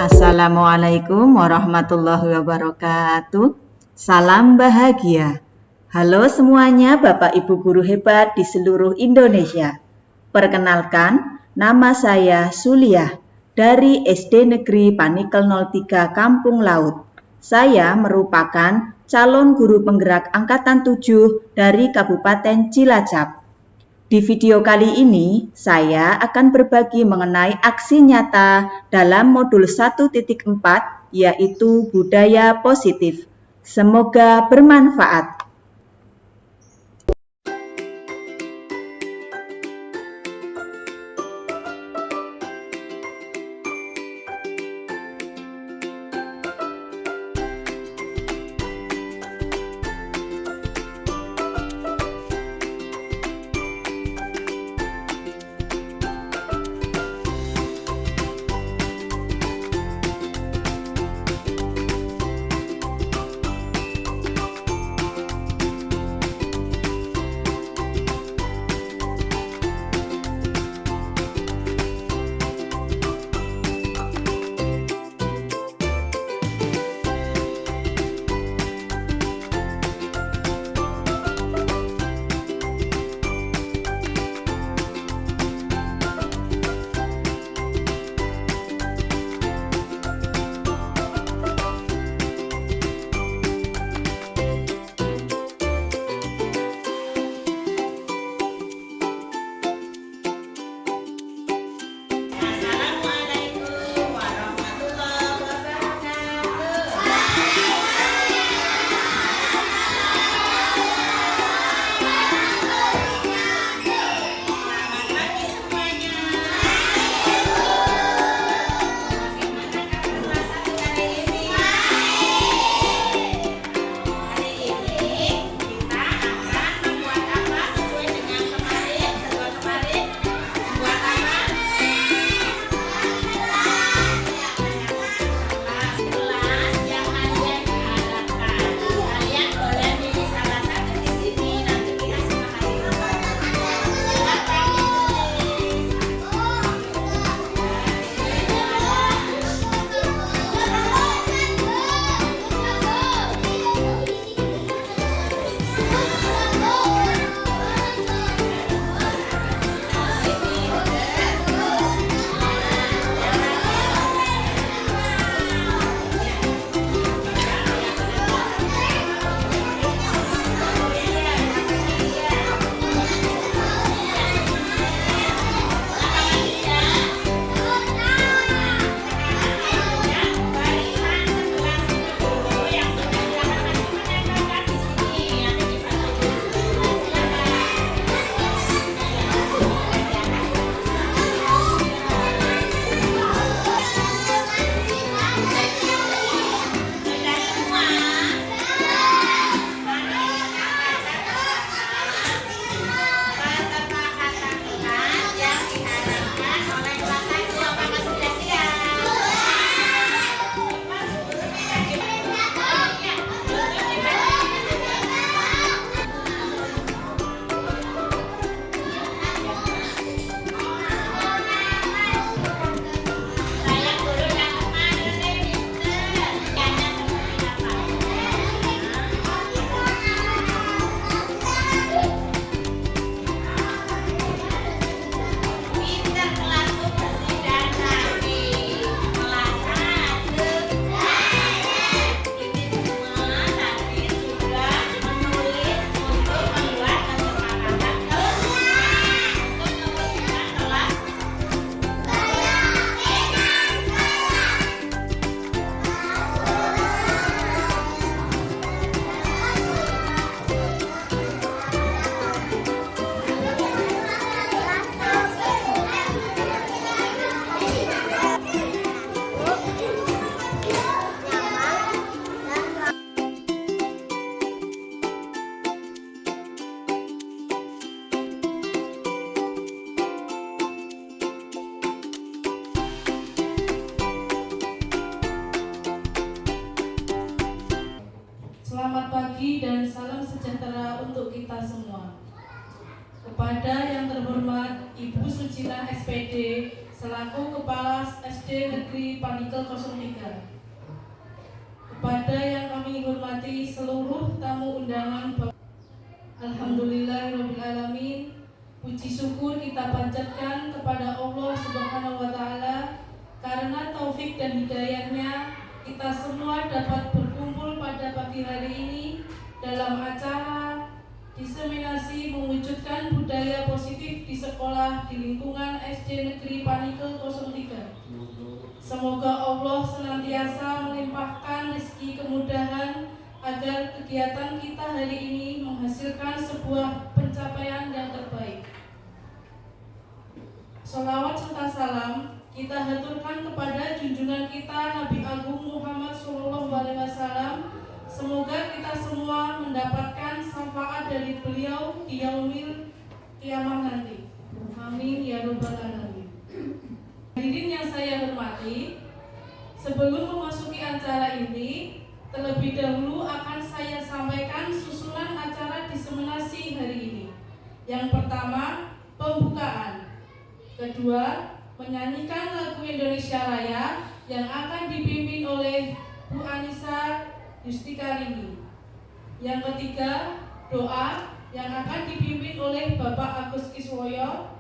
Assalamualaikum warahmatullahi wabarakatuh. Salam bahagia. Halo semuanya, Bapak Ibu guru hebat di seluruh Indonesia. Perkenalkan, nama saya Suliah dari SD Negeri Panikel 03 Kampung Laut. Saya merupakan calon guru penggerak angkatan 7 dari Kabupaten Cilacap. Di video kali ini, saya akan berbagi mengenai aksi nyata dalam modul 1.4, yaitu budaya positif. Semoga bermanfaat. kita semua. Kepada yang terhormat Ibu Sucina SPD selaku Kepala SD Negeri Panikel 03. Kepada yang kami hormati seluruh tamu undangan, Alhamdulillahirrabbilalamin. Puji syukur kita panjatkan kepada Allah Subhanahu wa Ta'ala, karena taufik dan hidayahnya kita semua dapat berkumpul pada pagi hari ini dalam acara diseminasi mewujudkan budaya positif di sekolah di lingkungan SD Negeri Panikel 03. Semoga Allah senantiasa melimpahkan rezeki kemudahan agar kegiatan kita hari ini menghasilkan sebuah pencapaian yang terbaik. Sholawat serta salam kita haturkan kepada junjungan kita Nabi Agung Muhammad SAW. Semoga kita semua mendapatkan syafaat dari beliau di yaumil kiamah nanti. Amin ya rabbal alamin. Hadirin yang saya hormati, sebelum memasuki acara ini, terlebih dahulu akan saya sampaikan susunan acara diseminasi hari ini. Yang pertama, pembukaan. Kedua, menyanyikan lagu Indonesia Raya yang akan dipimpin oleh Bu Anissa Yustikarini. Yang ketiga, doa yang akan dipimpin oleh Bapak Agus Kiswoyo.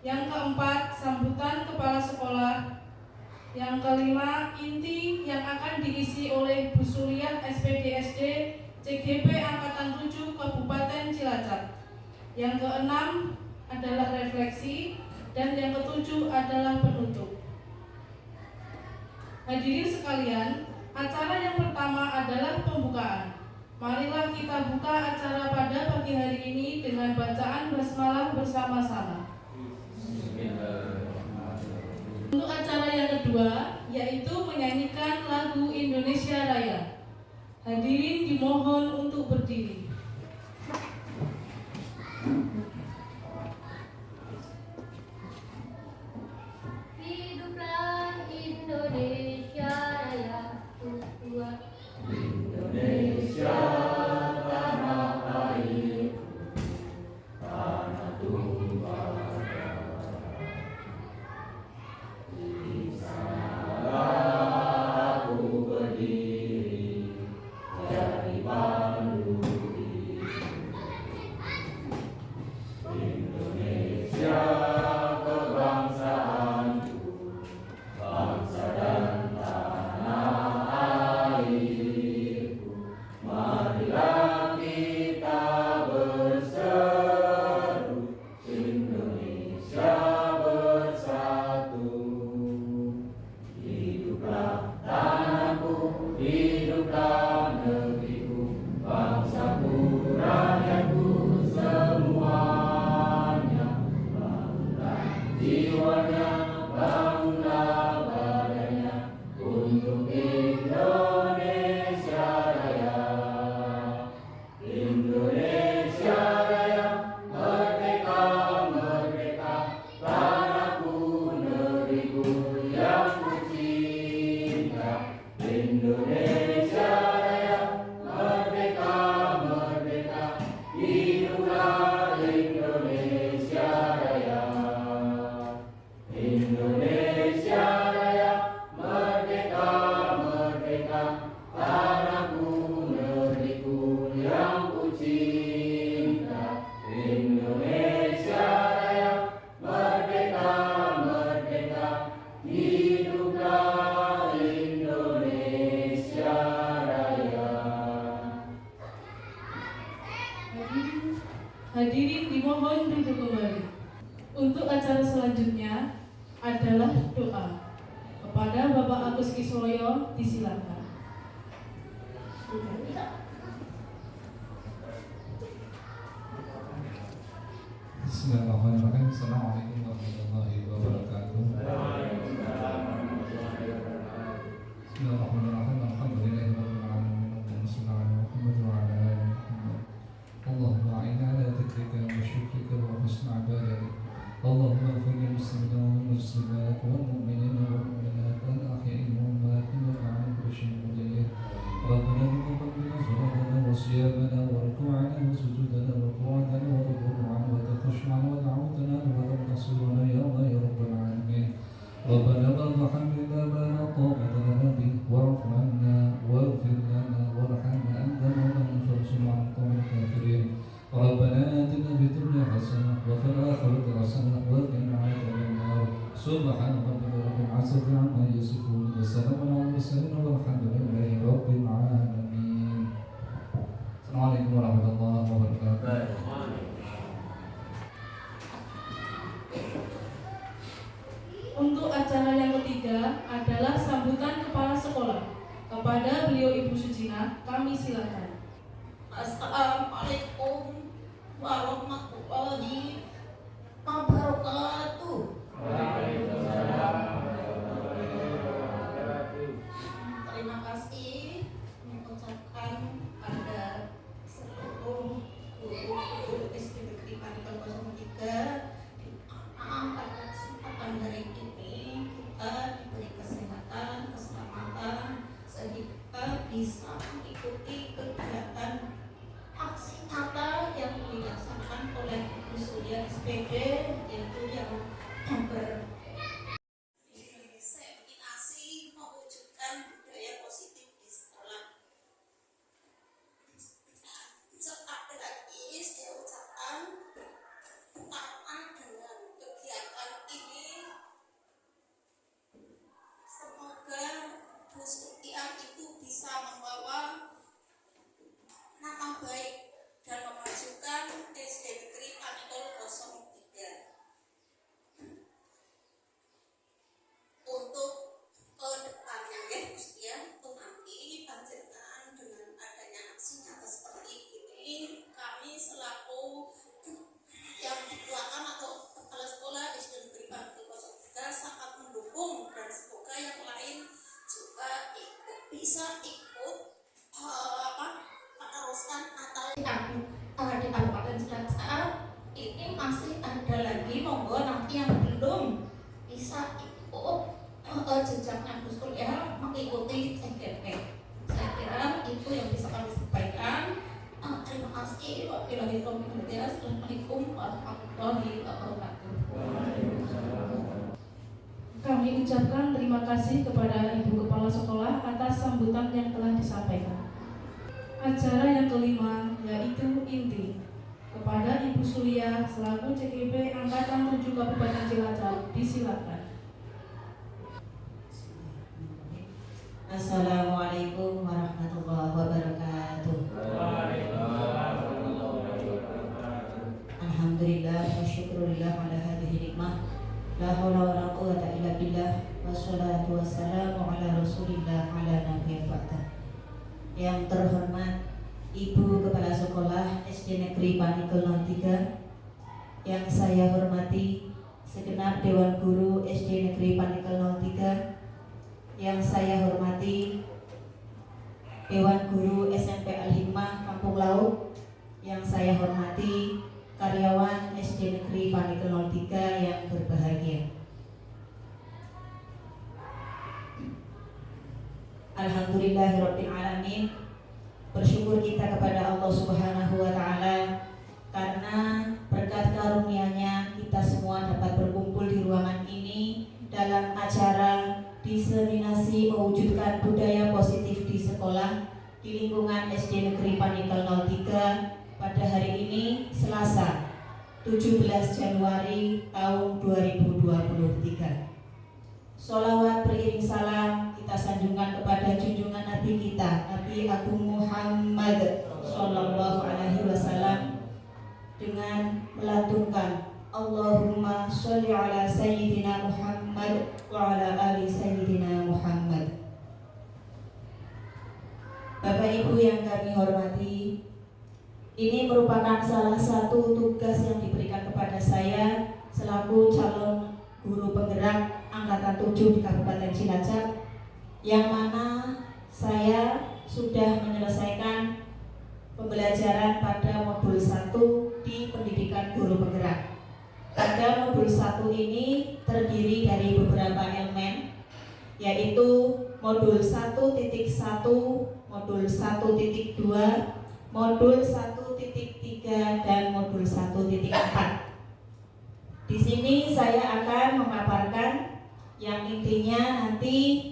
Yang keempat, sambutan kepala sekolah. Yang kelima, inti yang akan diisi oleh Bu Suriah SPDSD CGP Angkatan 7 Kabupaten Cilacap. Yang keenam adalah refleksi, dan yang ketujuh adalah penutup. Hadirin sekalian, acara yang pertama adalah pembukaan. Marilah kita buka acara pada pagi hari ini dengan bacaan basmalah bersama-sama. Untuk acara yang kedua, yaitu menyanyikan lagu Indonesia Raya. Hadirin dimohon untuk berdiri. Hiduplah Indonesia Raya, Indonesia tanah air, tanah tumpah darah. Di sanalah aku berdiri, jadi pandu hidup. Indonesia kebangsaanku, bangsa dan tanah airku. Marilah kita berseru, Indonesia bersatu. Hiduplah tanahku, hiduplah negeriku, bangsaku, rakyatku semuanya. Bangunlah jiwanya, bangunlah badannya, untuk Indonesia Raya. Indonesia Raya, merdeka, merdeka, tanahku, negeriku yang ku cinta. Indonesia Raya, merdeka, merdeka, hiduplah Indonesia Raya. Indonesia Raya, merdeka, merdeka, tanahku, negeriku yang ku cinta. Indonesia Raya, merdeka, merdeka, hiduplah Indonesia Raya. Hadirin dimohon duduk kembali. Untuk acara selanjutnya adalah doa. Kepada Bapak Agus Kiswoyo disilakan. Bismillahirrahmanirrahim. Assalamualaikum warahmatullahi wabarakatuh. Bismillahirrahmanirrahim. Alhamdulillahirabbil alamin. Wassallallahu Muhammad wa ala ali Muhammad. Allahumma a'inna ala dzikrika wa syukrika wa husni ibadatik. Allahumma ighfir lil muslimina wal muslimat wal mu'minina wal mu'minat wal ahya'i wal amwat innaka 'ala kulli syai'in qadir. Rabbana taqabbal minna salатana wa siyamana wa ruk'ana wa sujudana wa آتنا في الدنيا حسنة وفي الآخرة حسنة وقنا عذاب النار سبحان ربك رب العزة عما يصفون وسلام على المرسلين والحمد لله رب العالمين. السلام عليكم ورحمة الله وبركاته. Untuk acara yang ketiga adalah sambutan kepala sekolah. Kepada beliau Ibu Sujina, kami silakan. Assalamualaikum warahmatullahi wabarakatuh. Terima kasih mengucapkan pada seluruh guru SD Negeri Panikan 03 di mana pada kesempatan hari ini kita diberi kesehatan, keselamatan sehingga bisa mengikuti kegiatan aksi nyata yang dilaksanakan oleh Ibu Surya SPD, yaitu yang berseminasi mewujudkan budaya positif di sekolah. Sekali lagi saya ucapkan karena dengan kegiatan ini semoga Bu Surya itu bisa membawa nama baik dan memajukan SD Negeri Panikol 03 untuk ke depannya ya Gusti ya. Untuk nanti panjenengan dengan adanya aksi nyata seperti ini, kami selaku yang diketuakan atau kepala sekolah SD Negeri Panikol 03 sangat mendukung, dan semoga yang lain juga bisa ikut meneruskan atau di Kabupaten Cilacap ini masih ada lagi, monggo nanti yang belum bisa ikut jejaknya Gus ya mengikuti CGP. Saya kira itu yang bisa kami sampaikan. Terima kasih. Wabillahi taufiq wal hidayah. Assalamualaikum warahmatullahi wabarakatuh. Kami ucapkan terima kasih kepada Ibu Kepala Sekolah atas sambutan yang telah disampaikan. Acara yang kelima yaitu inti. Kepada Ibu Surya selaku CGP Angkatan 7 Kabupaten Cilacap, disilakan. Assalamualaikum warahmatullahi wabarakatuh. Alhamdulillah wa syukurillah ala hadhihi nikmah. La haula wa la quwwata illa billah. Wassalatu wassalamu ala Rasulillah ala nabiyil ba'da. Yang terhormat Ibu Kepala Sekolah SD Negeri Panikol 03, yang saya hormati segenap Dewan Guru SD Negeri Panikol 03, yang saya hormati Dewan Guru SMP Al-Hikmah Kampung Laut, yang saya hormati karyawan SD Negeri Panikol 03 yang berbahagia. Alhamdulillahirabbil alamin. Bersyukur kita kepada Allah Subhanahu wa taala karena berkat karunia-Nya kita semua dapat berkumpul di ruangan ini dalam acara diseminasi mewujudkan budaya positif di sekolah di lingkungan SD Negeri Panikol 03 pada hari ini Selasa 17 Januari tahun 2023. Sholawat beriring salam kita sanjungkan kepada junjungan Nabi kita, Nabi Agung Muhammad Sallallahu Alaihi Wasallam, dengan melantunkan Allahumma sholli ala Sayyidina Muhammad wa ala ali Sayyidina Muhammad. Bapak Ibu yang kami hormati, ini merupakan salah satu tugas yang diberikan kepada saya selaku calon guru penggerak Angkatan 7 di Kabupaten Cilacap, yang mana saya sudah menyelesaikan pembelajaran pada modul 1 di pendidikan guru penggerak. Pada modul 1 ini terdiri dari beberapa elemen, yaitu modul 1.1, modul 1.2, modul 1.3, dan modul 1.4. Di sini saya akan memaparkan yang intinya nanti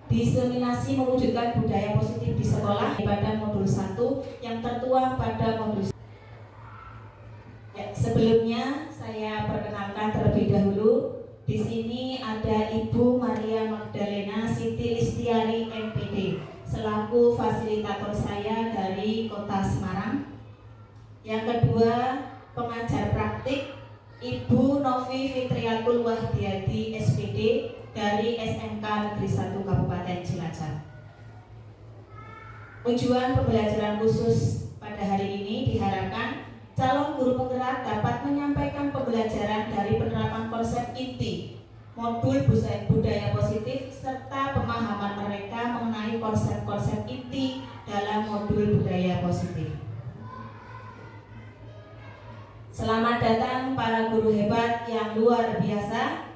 diseminasi mewujudkan budaya positif di sekolah pada modul 1 yang tertuang pada modul 1. Ya, sebelumnya saya perkenalkan terlebih dahulu. Di sini ada Ibu Maria Magdalena Siti Listiari MPD selaku fasilitator saya dari Kota Semarang. Yang kedua, pengajar praktik Ibu Novi Fitriatul Wahdiati SPD dari SMK Negeri 1 Kabupaten Cilacap. Tujuan pembelajaran khusus pada hari ini diharapkan calon guru penggerak dapat menyampaikan pembelajaran dari penerapan konsep inti modul budaya positif serta pemahaman mereka mengenai konsep-konsep inti dalam modul budaya positif. Selamat datang para guru hebat yang luar biasa.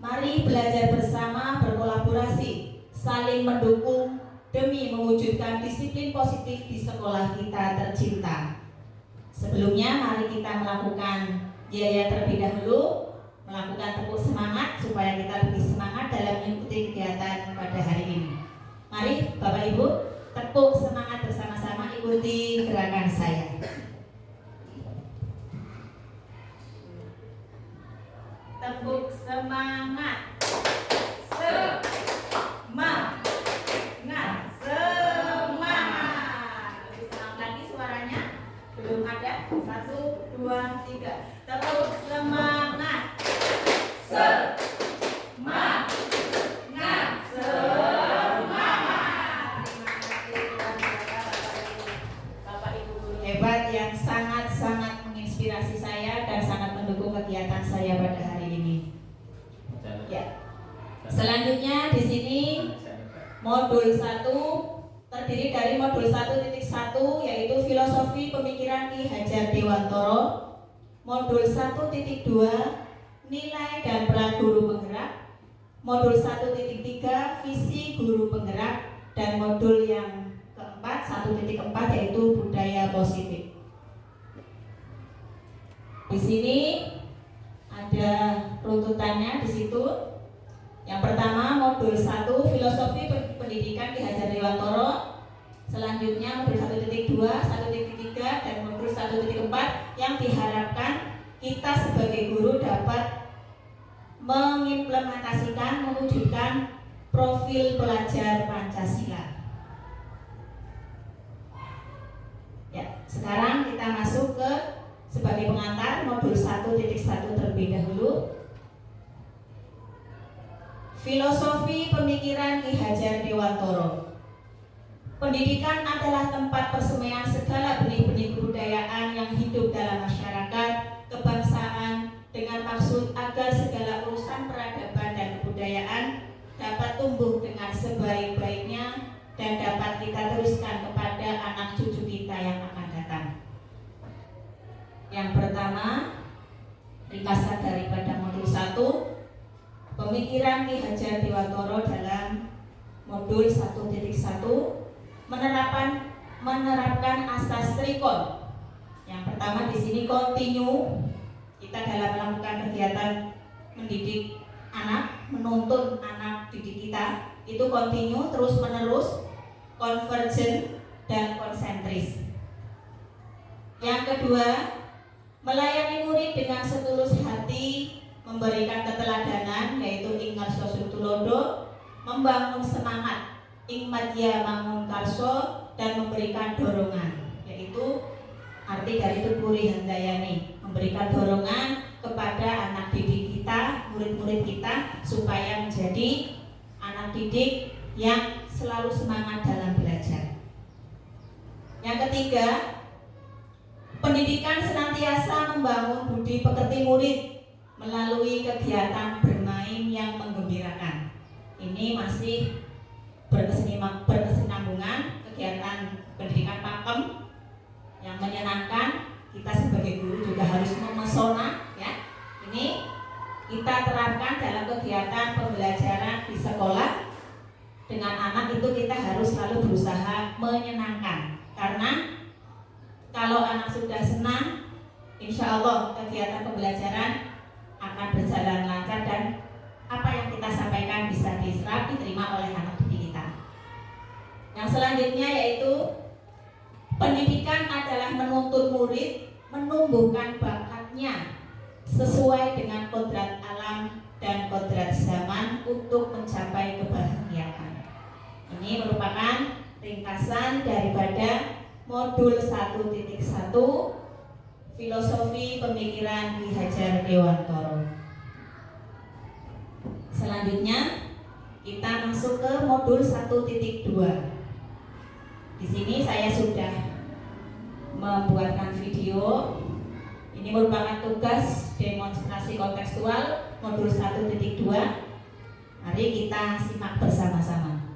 Mari belajar bersama, berkolaborasi, saling mendukung demi mewujudkan disiplin positif di sekolah kita tercinta. Sebelumnya mari kita melakukan yaya terlebih dahulu, melakukan tepuk semangat supaya kita lebih semangat dalam mengikuti kegiatan pada hari ini. Mari Bapak Ibu tepuk semangat bersama-sama, ikuti gerakan saya. Tepuk semangat. Semangat. Semangat. Lebih semangat lagi suaranya. Belum ada. 1, 2, 3. Tepuk semangat. Semangat. Semangat. Terima kasih luar biasa Bapak Ibu guru hebat yang sangat-sangat menginspirasi saya dan sangat mendukung kegiatan saya pada hari ini. Ya. Selanjutnya di sini modul 1 terdiri dari modul 1.1 yaitu filosofi pemikiran Ki Hajar Dewantoro, modul 1.2 nilai dan peran guru penggerak, modul 1.3 visi guru penggerak, dan modul yang keempat 1.4 yaitu budaya positif. Di sini ada runtutannya di situ. Yang pertama modul 1 filosofi pendidikan Ki Hajar Dewantoro. Selanjutnya modul 1.2, 1.3 dan modul 1.4 yang diharapkan kita sebagai guru dapat mengimplementasikan, mewujudkan profil pelajar Pancasila. Ya, sekarang kita masuk ke sebagai pengantar modul 1.1 terlebih dahulu. Filosofi pemikiran Ki Hajar Dewantoro. Pendidikan adalah tempat persemaian segala benih-benih kebudayaan yang hidup dalam masyarakat, kebangsaan dengan maksud agar segala urusan peradaban dan kebudayaan dapat tumbuh dengan sebaik-baiknya dan dapat kita teruskan kepada anak cucu kita yang akan datang. Yang pertama, ringkasan daripada modul 1, pemikiran Ki Hajar Dewantoro dalam modul 1.1 menerapkan asas trikon. Yang pertama di sini continue. Kita dalam melakukan kegiatan mendidik anak, menuntun anak didik kita itu continue, terus menerus, convergent dan konsentris. Yang kedua, melayani murid dengan setulus hati, memberikan keteladanan yaitu ingarso tulodo, membangun semangat ingmadya mangun karso, dan memberikan dorongan yaitu arti dari Tupuri Handayani, memberikan dorongan kepada anak didik kita, murid-murid kita supaya menjadi anak didik yang selalu semangat dalam belajar. Yang ketiga, pendidikan senantiasa membangun budi pekerti murid melalui kegiatan bermain yang menggembirakan. Ini masih berkesinambungan kegiatan pendidikan pakem yang menyenangkan. Kita sebagai guru juga harus memesona ya. Ini kita terapkan dalam kegiatan pembelajaran di sekolah. Dengan anak itu kita harus selalu berusaha menyenangkan, karena kalau anak sudah senang, insya Allah kegiatan pembelajaran akan berjalan lancar dan apa yang kita sampaikan bisa diserap, diterima oleh anak didik kita. Yang selanjutnya yaitu pendidikan adalah menuntun murid, menumbuhkan bakat secepatnya sesuai dengan kodrat alam dan kodrat zaman untuk mencapai kebahagiaan. Ini merupakan ringkasan daripada modul 1.1 filosofi pemikiran Ki Hajar Dewantoro. Selanjutnya kita masuk ke modul 1.2. Di sini saya sudah membuatkan video. Ini merupakan tugas demonstrasi kontekstual modul 1.2. Mari kita simak bersama-sama.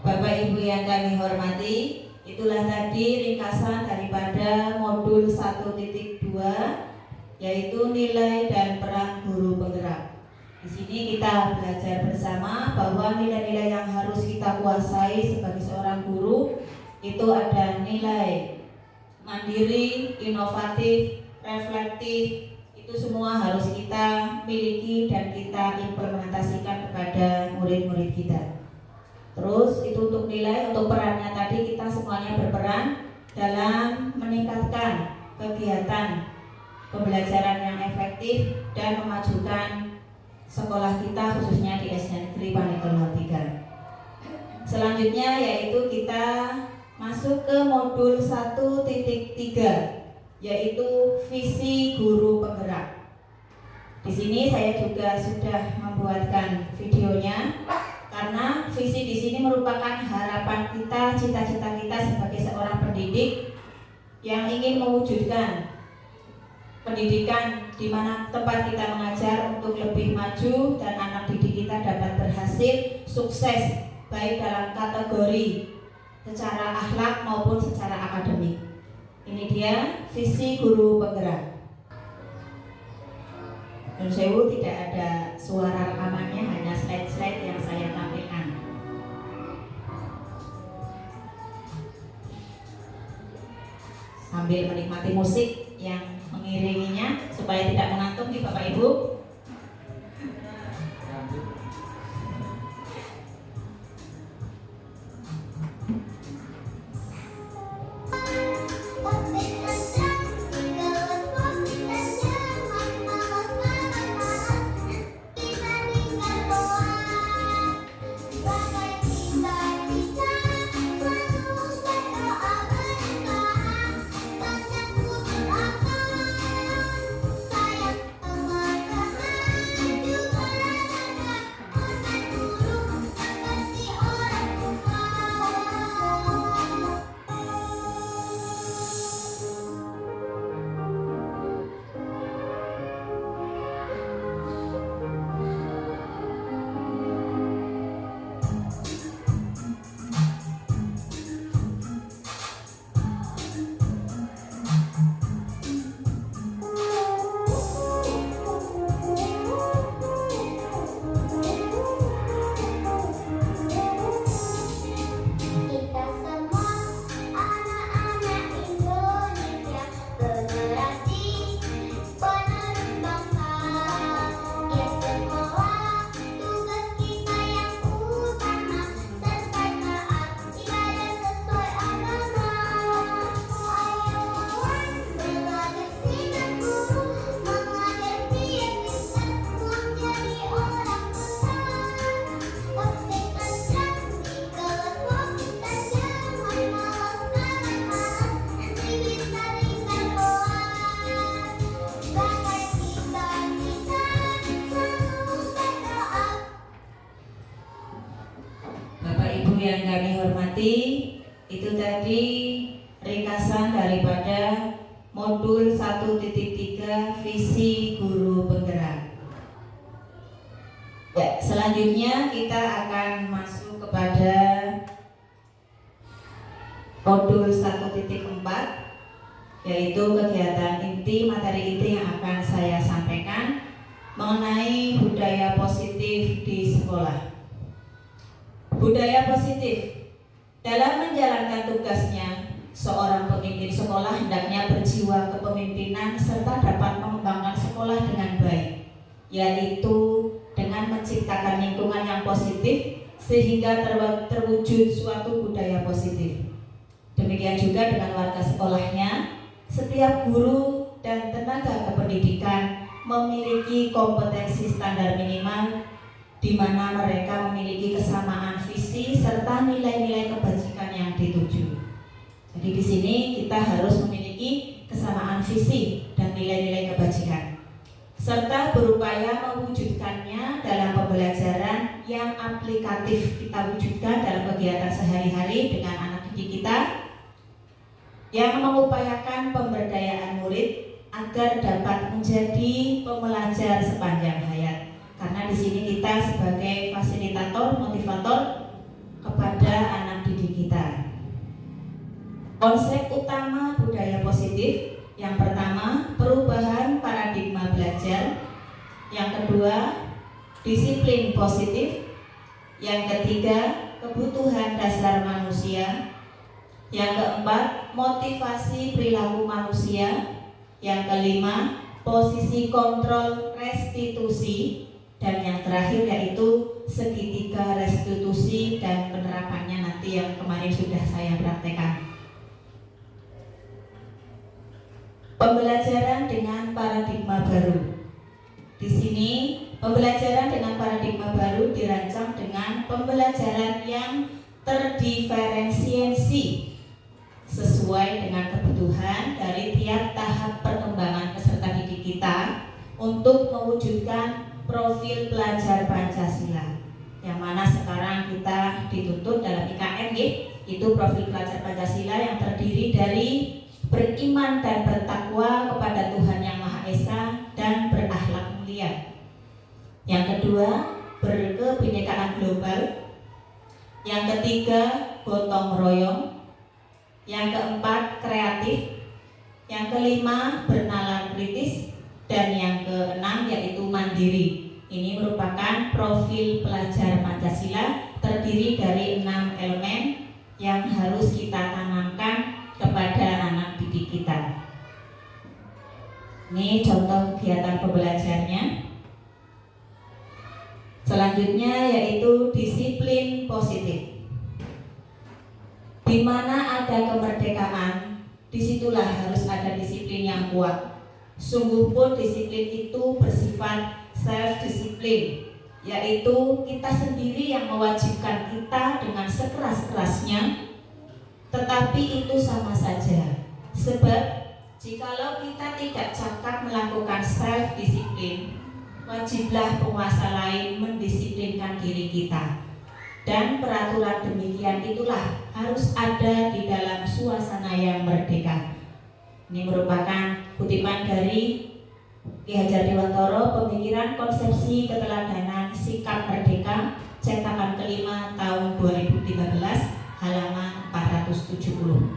Bapak Ibu yang kami hormati, itulah tadi ringkasan daripada modul 1.2, yaitu nilai dan peran guru penggerak. Di sini kita belajar bersama bahwa nilai-nilai yang harus kita kuasai sebagai seorang guru itu ada nilai mandiri, inovatif, reflektif. Itu semua harus kita miliki dan kita implementasikan kepada murid-murid kita. Terus itu untuk nilai, untuk perannya tadi kita semuanya berperan dalam meningkatkan kegiatan pembelajaran yang efektif dan memajukan sekolah kita khususnya di SD Negeri Panitolo 3. Selanjutnya yaitu kita masuk ke modul 1.3, yaitu visi guru penggerak. Di sini saya juga sudah membuatkan videonya. Karena visi di sini merupakan harapan kita, cita-cita kita sebagai seorang pendidik yang ingin mewujudkan pendidikan di mana tempat kita mengajar untuk lebih maju dan anak didik kita dapat berhasil sukses baik dalam kategori secara akhlak maupun secara akademik. Ini dia visi guru penggerak. Dan sewu tidak ada suara rekamannya, hanya slide-slide yang saya tampilkan. Sambil menikmati musik yang mengiringinya supaya tidak mengantuk nih Bapak Ibu. Yang kami hormati, itu tadi ringkasan daripada modul 1.3 visi guru penggerak. Ya, selanjutnya kita akan masuk kepada modul 1.4, yaitu kegiatan inti, materi inti yang akan saya sampaikan mengenai budaya positif di sekolah. Budaya positif dalam menjalankan tugasnya, seorang pemimpin sekolah hendaknya berjiwa kepemimpinan serta dapat mengembangkan sekolah dengan baik, yaitu dengan menciptakan lingkungan yang positif sehingga terwujud suatu budaya positif. Demikian juga dengan warga sekolahnya, setiap guru dan tenaga kependidikan memiliki kompetensi standar minimal di mana mereka memiliki kesamaan visi serta nilai-nilai kebajikan yang dituju. Jadi di sini kita harus memiliki kesamaan visi dan nilai-nilai kebajikan, serta berupaya mewujudkannya dalam pembelajaran yang aplikatif kita wujudkan dalam kegiatan sehari-hari dengan anak didik kita, yang mengupayakan pemberdayaan murid agar dapat menjadi pembelajar sepanjang hayat. Karena di sini kita sebagai fasilitator, motivator kepada anak didik kita. Konsep utama budaya positif, yang pertama perubahan paradigma belajar, yang kedua disiplin positif, yang ketiga kebutuhan dasar manusia, yang keempat motivasi perilaku manusia, yang kelima posisi kontrol restitusi, dan yang terakhir yaitu segitiga restitusi dan penerapannya nanti yang kemarin sudah saya praktekkan. Pembelajaran dengan paradigma baru. Di sini pembelajaran dengan paradigma baru dirancang dengan pembelajaran yang terdiferensiasi sesuai dengan kebutuhan dari tiap tahap perkembangan peserta didik kita untuk mewujudkan profil pelajar Pancasila, yang mana sekarang kita dituntut dalam IKN itu profil pelajar Pancasila yang terdiri dari beriman dan bertakwa kepada Tuhan Yang Maha Esa, dan berakhlak mulia. Yang kedua, berkebinekaan global. Yang ketiga, gotong royong. Yang keempat, kreatif. Yang kelima, bernalar kritis. Dan yang keenam yaitu mandiri. Ini merupakan profil pelajar Pancasila, terdiri dari 6 elemen yang harus kita tanamkan kepada anak didik kita. Ini contoh kegiatan pembelajarnya. Selanjutnya yaitu disiplin positif. Di mana ada kemerdekaan, disitulah harus ada disiplin yang kuat. Sungguh pun disiplin itu bersifat self-disiplin, yaitu kita sendiri yang mewajibkan kita dengan sekeras-kerasnya, tetapi itu sama saja. Sebab jikalau kita tidak cakap melakukan self-disiplin, wajiblah penguasa lain mendisiplinkan diri kita. Dan peraturan demikian itulah harus ada di dalam suasana yang merdeka. Ini merupakan kutipan dari Ki Hajar Dewantara, Pemikiran Konsepsi Keteladanan Sikap Merdeka, cetakan kelima tahun 2013, halaman 470.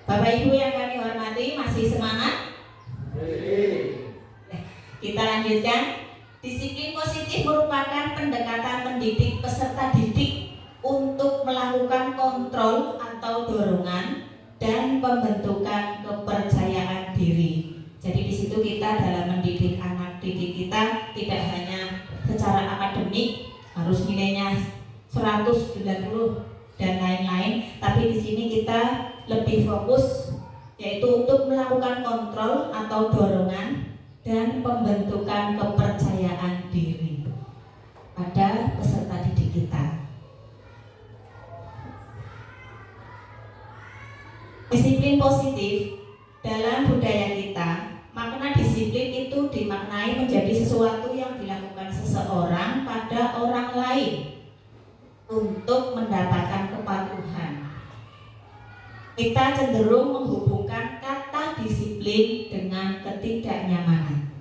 Bapak Ibu yang kami hormati, masih semangat? Kita lanjutkan. Disiplin positif merupakan pendekatan mendidik peserta didik untuk melakukan kontrol atau dorongan dan pembentukan kepercayaan diri. Jadi di situ kita dalam mendidik anak didik kita tidak hanya secara akademik harus nilainya 190 dan lain-lain, tapi di sini kita lebih fokus yaitu untuk melakukan kontrol atau dorongan dan pembentukan kepercayaan diri pada peserta didik kita. Disiplin positif dalam budaya kita, makna disiplin itu dimaknai menjadi sesuatu yang dilakukan seseorang pada orang lain untuk mendapatkan kepatuhan. Kita cenderung menghubungkan kata disiplin dengan ketidaknyamanan.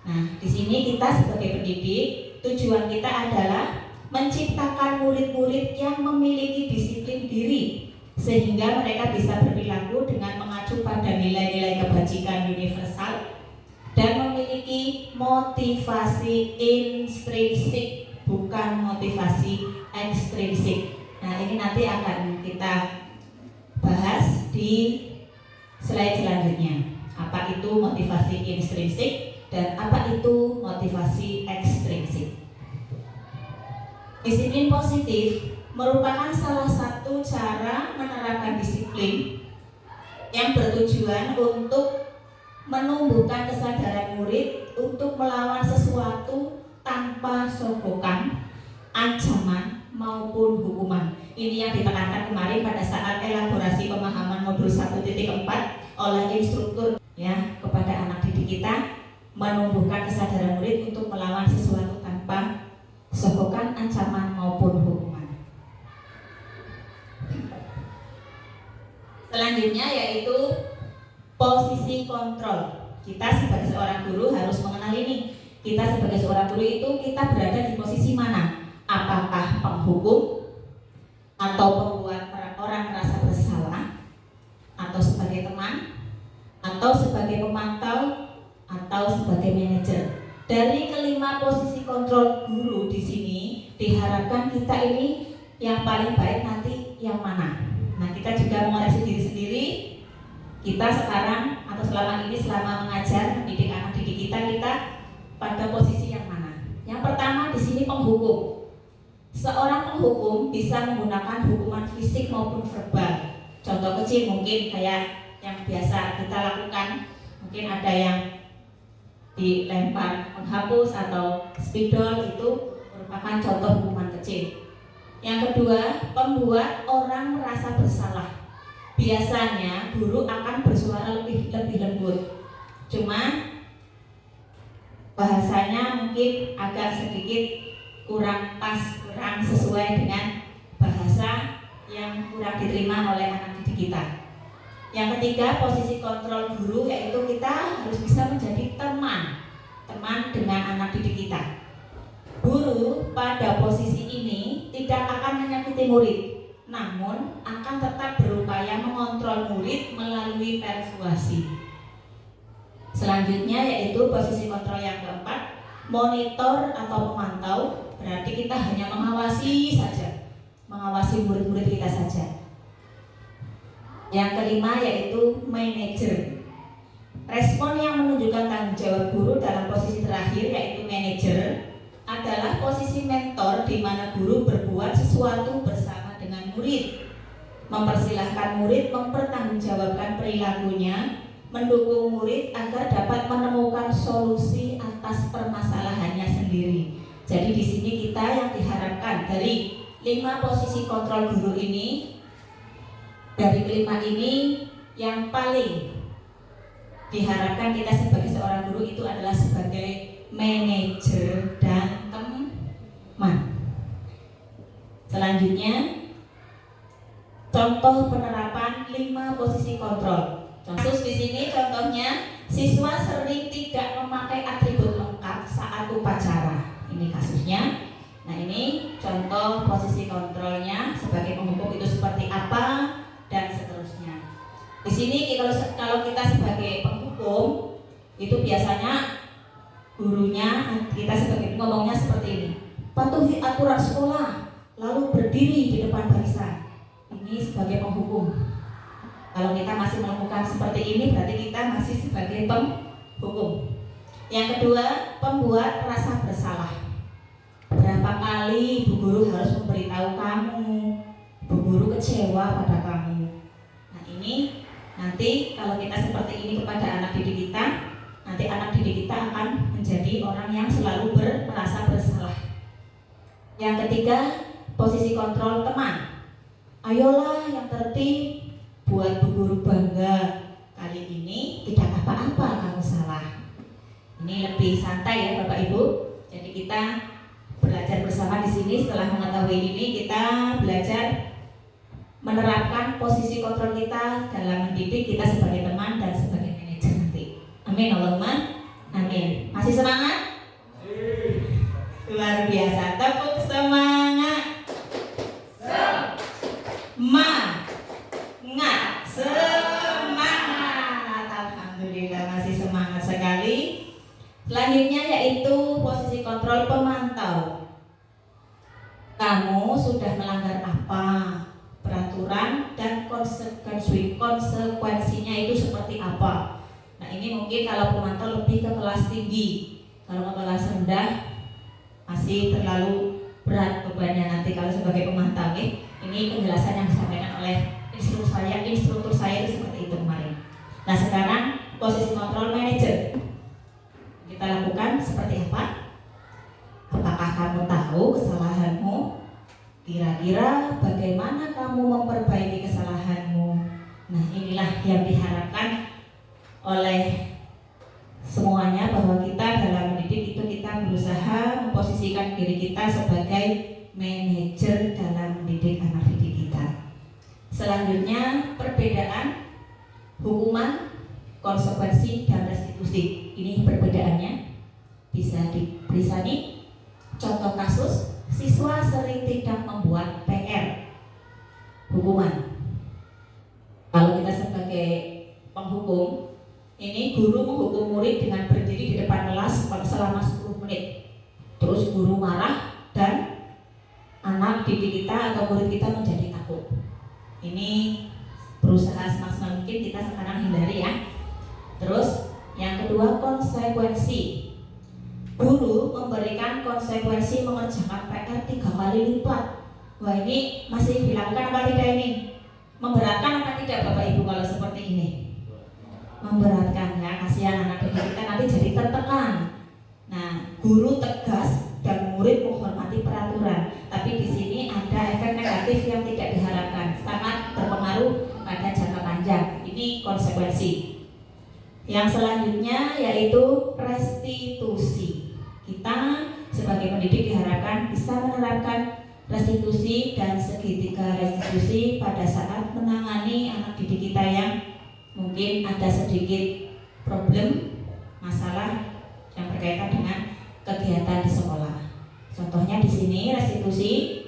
Nah, di sini kita sebagai pendidik, tujuan kita adalah menciptakan murid-murid yang memiliki disiplin diri, sehingga mereka bisa berperilaku dengan mengacu pada nilai-nilai kebajikan universal dan memiliki motivasi intrinsik, bukan motivasi ekstrinsik. Nah, ini nanti akan kita bahas di slide selanjutnya. Apa itu motivasi intrinsik dan apa itu motivasi ekstrinsik. Disiplin positif merupakan salah satu cara menerapkan disiplin yang bertujuan untuk menumbuhkan kesadaran murid untuk melawan sesuatu tanpa sogokan, ancaman maupun hukuman. Ini yang ditekankan kemarin pada saat elaborasi pemahaman modul 1.4 oleh instruktur ya kepada anak didik kita, menumbuhkan kesadaran murid untuk melawan sesuatu tanpa sogokan, ancaman maupun hukuman. Selanjutnya yaitu posisi kontrol. Kita sebagai seorang guru harus mengenal ini. Kita sebagai seorang guru itu kita berada di posisi mana? Apakah penghukum atau pembuat orang merasa bersalah, atau sebagai teman, atau sebagai pemantau, atau sebagai manajer? Dari kelima posisi kontrol guru di sini diharapkan kita ini yang paling baik nanti yang mana? Nah, kita juga mengoreksi diri sendiri. Kita sekarang atau selama ini selama mengajar mendidik anak didik kita pada posisi yang mana? Yang pertama di sini penghukum. Seorang penghukum bisa menggunakan hukuman fisik maupun verbal. Contoh kecil mungkin kayak yang biasa kita lakukan, mungkin ada yang dilempar menghapus atau spidol, itu merupakan contoh hukuman kecil. Yang kedua, membuat orang merasa bersalah. Biasanya guru akan bersuara lebih lembut. Cuma bahasanya mungkin agak sedikit kurang pas, kurang sesuai dengan bahasa yang kurang diterima oleh anak didik kita. Yang ketiga, posisi kontrol guru, yaitu kita harus bisa menjadi teman dengan anak didik kita. Guru pada posisi ini tidak akan menyakiti murid, namun akan tetap berupaya mengontrol murid melalui persuasi. Selanjutnya yaitu posisi kontrol yang keempat, monitor atau pemantau. Berarti kita hanya mengawasi saja, mengawasi murid-murid kita saja. Yang kelima yaitu manajer. Respon yang menunjukkan tanggung jawab guru dalam posisi terakhir yaitu manajer adalah posisi mentor, di mana guru berbuat sesuatu bersama dengan murid, mempersilahkan murid mempertanggungjawabkan perilakunya, mendukung murid agar dapat menemukan solusi atas permasalahannya sendiri. Jadi di sini kita yang diharapkan dari 5 posisi kontrol guru ini, dari kelima ini yang paling diharapkan kita sebagai seorang guru itu adalah sebagai manajer dan teman. Selanjutnya, contoh penerapan 5 posisi kontrol. Kasus di sini contohnya, siswa sering tidak memakai atribut lengkap saat upacara. Ini kasusnya. Nah, ini contoh posisi kontrolnya sebagai penghukum itu seperti apa dan seterusnya. Di sini kalau kita sebagai penghukum itu biasanya gurunya, kita sebagai ngomongnya seperti ini: patuhi aturan sekolah, lalu berdiri di depan barisan. Ini sebagai penghukum. Kalau kita masih melakukan seperti ini, berarti kita masih sebagai penghukum. Yang kedua, pembuat rasa bersalah. Berapa kali Bu Guru harus memberitahu kamu, Bu Guru kecewa pada kamu. Nah, ini nanti kalau kita seperti ini kepada anak didik kita, nanti anak didik kita akan menjadi orang yang selalu merasa bersalah. Yang ketiga, posisi kontrol teman. Ayolah yang tertib, buat Bu Guru bangga. Kali ini tidak apa-apa kamu salah. Ini lebih santai ya Bapak Ibu. Jadi kita belajar bersama di sini. Setelah mengetahui ini, kita belajar menerapkan posisi kontrol kita dalam mendidik kita sebagai teman dan sebagai manajer nanti. Amin Allahumma amin. Masih semangat? Luar biasa. Tepuk semangat. Semangat. Alhamdulillah masih semangat sekali. Selanjutnya yaitu posisi kontrol pemantau. Kamu sudah melanggar apa? Peraturan dan konsekuensinya itu seperti apa? Nah, ini mungkin kalau pemantau lebih ke kelas tinggi. Kalau ke kelas rendah masih terlalu berat bebannya nanti kalau sebagai pemantau. Ini penjelasan yang disampaikan oleh instruktur saya itu seperti itu kemarin. Nah, sekarang posisi kontrol manajer kita lakukan seperti apa? Apakah kamu tahu kesalahanmu? Kira-kira bagaimana kamu memperbaiki kesalahanmu? Nah, inilah yang diharapkan oleh semuanya, bahwa kita dalam mendidik itu kita berusaha memposisikan diri kita sebagai manajer dalam mendidik anak didik kita. Selanjutnya, perbedaan hukuman, konsekuensi, dan restitusi. Ini perbedaannya. Bisa diberi contoh kasus, siswa sering tidak membuat PR. Hukuman. Kalau kita sebagai penghukum, ini guru menghukum murid dengan berdiri di depan kelas selama 10 menit. Terus guru marah dan anak didik kita atau murid kita menjadi takut. Ini berusaha semaksimal mungkin kita sekarang hindari ya. Terus yang kedua, konsekuensi. Guru memberikan konsekuensi mengerjakan PR 3 kali lipat. Wah, ini masih dilakukan apa tidak ini? Memberatkan apa tidak Bapak Ibu kalau seperti ini? Memberatkan ya, kasihan anak didik kita nanti jadi tertekan. Nah, guru tegas dan murid menghormati peraturan, tapi di sini ada efek negatif yang tidak diharapkan, sangat berpengaruh pada jangka panjang. Ini konsekuensi. Yang selanjutnya yaitu restitusi. Kita sebagai pendidik diharapkan bisa menerapkan restitusi dan segitiga restitusi pada saat menangani anak didik kita yang mungkin ada sedikit problem, masalah yang berkaitan dengan kegiatan di sekolah. Contohnya di sini restitusi.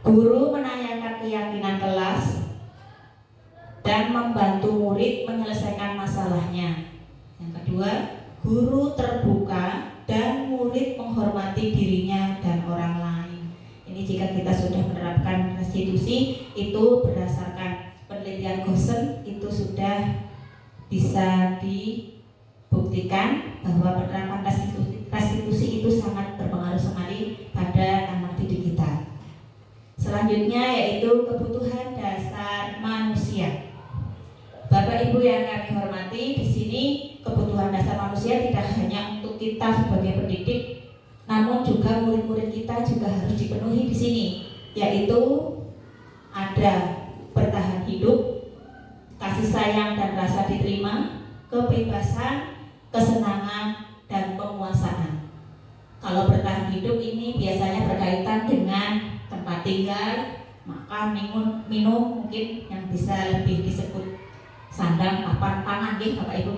Guru menanyakan keyakinan kelas dan membantu murid menyelesaikan masalahnya. Yang kedua, guru terbuka dan murid menghormati dirinya dan orang lain. Ini jika kita sudah menerapkan restitusi, itu berdasarkan penelitian Gosen itu sudah bisa dibuktikan bahwa penerapan restitusi itu sangat berpengaruh sekali pada anak didik kita. Selanjutnya yaitu kebutuhan dasar manusia. Bapak Ibu yang kami hormati, di sini kebutuhan dasar manusia tidak hanya untuk kita sebagai pendidik, namun juga murid-murid kita juga harus dipenuhi di sini, yaitu ada bertahan hidup, kasih sayang dan rasa diterima, kebebasan, kesenangan, dan penguasaan. Kalau bertahan hidup ini biasanya berkaitan dengan tempat tinggal, makan, minum mungkin yang bisa lebih disebut sandang, papan, pangan, Bapak Ibu.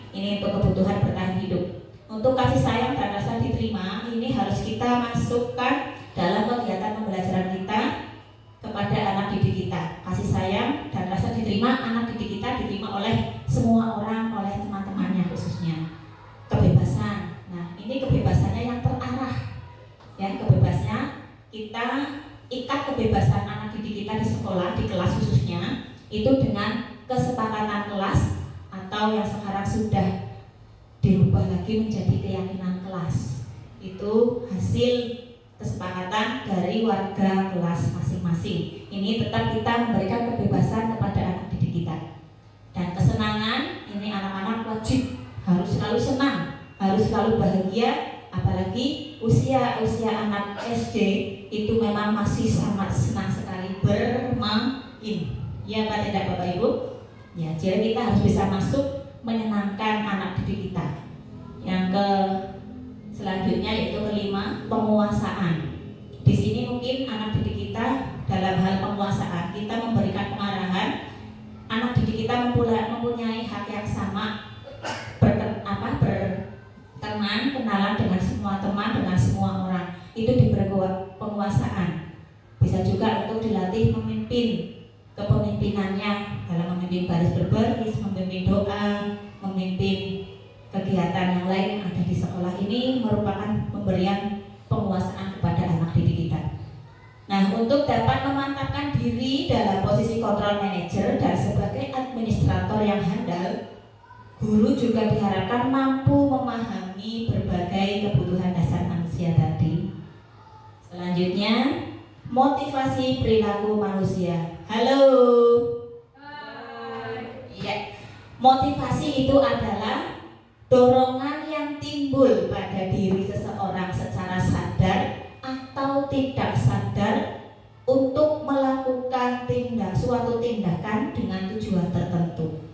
Ini untuk kebutuhan bertahan hidup. Untuk kasih sayang dan rasa diterima, ini harus kita masukkan dalam kegiatan pembelajaran kita kepada anak didik kita. Kasih sayang dan rasa diterima anak didik kita diterima oleh semua orang, oleh teman-temannya khususnya. Kebebasan. Nah, ini kebebasannya yang terarah. Ya, kebebasannya kita ikat kebebasan anak didik kita di sekolah, di kelas khususnya, itu dengan kesepakatan kelas atau yang sekarang sudah dirubah lagi menjadi keyakinan kelas. Itu hasil kesepakatan dari warga kelas masing-masing. Ini tetap kita memberikan kebebasan kepada anak didik kita. Dan kesenangan, ini anak-anak wajib harus selalu senang, harus selalu bahagia. Apalagi usia anak SD itu memang masih sangat senang sekali bermain. Ya Pak, tidak Bapak Ibu? Ya, jadi kita harus bisa masuk menyenangkan anak didik kita. Yang selanjutnya yaitu kelima, penguasaan. Di sini mungkin anak didik kita dalam hal penguasaan kita memberikan pengarahan. Anak didik kita mempunyai hak yang sama berteman, kenalan dengan semua teman, dengan semua orang. Itu diberi penguasaan. Bisa juga untuk dilatih memimpin kepemimpinannya dalam memimpin baris berbaris, memimpin doa, memimpin kegiatan yang lain yang ada di sekolah. Ini merupakan pemberian penguasaan kepada anak didik kita. Nah, untuk dapat memantapkan diri dalam posisi kontrol manager dan sebagai administrator yang handal, guru juga diharapkan mampu memahami berbagai kebutuhan dasar manusia tadi. Selanjutnya, motivasi perilaku manusia. Halo. Ya, motivasi itu adalah dorongan yang timbul pada diri seseorang secara sadar atau tidak sadar untuk melakukan suatu tindakan dengan tujuan tertentu.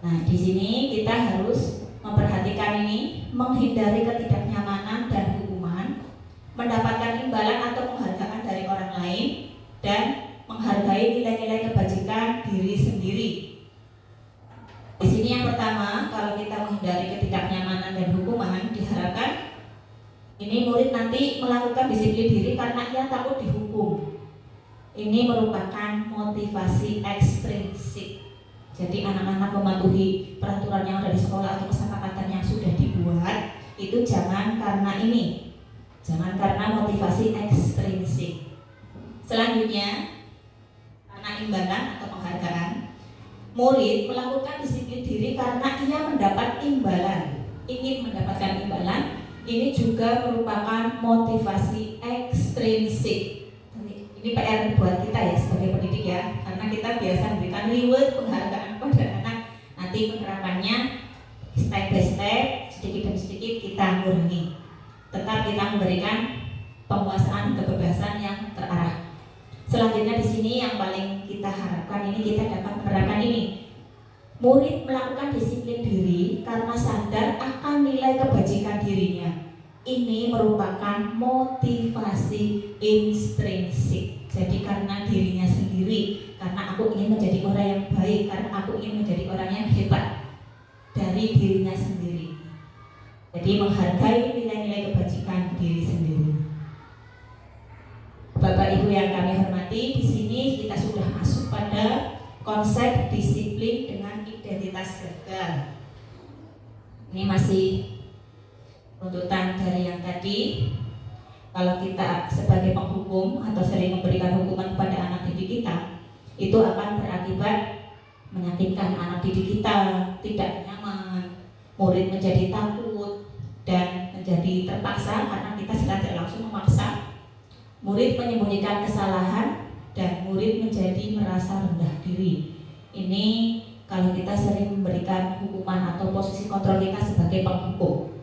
Nah, di sini kita harus memperhatikan ini, menghindari ketidaknyamanan dan hukuman, mendapatkan imbalan atau penghargaan dari orang lain, dan menghargai nilai-nilai kebajikan diri sendiri. Di sini yang pertama, kalau kita menghindari ketidaknyamanan dan hukuman, diharapkan ini murid nanti melakukan disiplin diri karena ia takut dihukum. Ini merupakan motivasi ekstrinsik. Jadi anak-anak mematuhi peraturan yang ada di sekolah atau kesepakatan yang sudah dibuat, itu jangan karena ini, jangan karena motivasi ekstrinsik. Selanjutnya, karena imbalan atau penghargaan, murid melakukan disiplin diri karena ia mendapat imbalan, ingin mendapatkan imbalan. Ini juga merupakan motivasi ekstrinsik. Ini PR buat kita ya sebagai pendidik ya, karena kita biasa memberikan reward, penghargaan pada anak. Nanti penerapannya step by step, sedikit demi sedikit kita kurangi. Tetap kita memberikan penguasaan kebebasan yang terarah. Selanjutnya di sini yang paling kita harapkan ini kita dapat menerapkan ini. Murid melakukan disiplin diri karena sadar akan nilai kebajikan dirinya. ini merupakan motivasi intrinsik. Jadi karena dirinya sendiri, karena aku ingin menjadi orang yang baik, karena aku ingin menjadi orang yang hebat dari dirinya sendiri. Jadi menghargai nilai-nilai kebajikan diri sendiri. Bapak Ibu yang kami hormati, di sini kita sudah masuk pada konsep disiplin dengan identitas gagal. Ini masih tuntutan dari yang tadi. Kalau kita sebagai penghukum atau sering memberikan hukuman kepada anak didik kita, itu akan berakibat menyakitkan anak didik kita, tidak nyaman, murid menjadi takut dan menjadi terpaksa karena kita secara tidak langsung memaksa murid menyembunyikan kesalahan dan murid menjadi merasa rendah diri. Ini kalau kita sering memberikan hukuman atau posisi kontrol kita sebagai penghukum.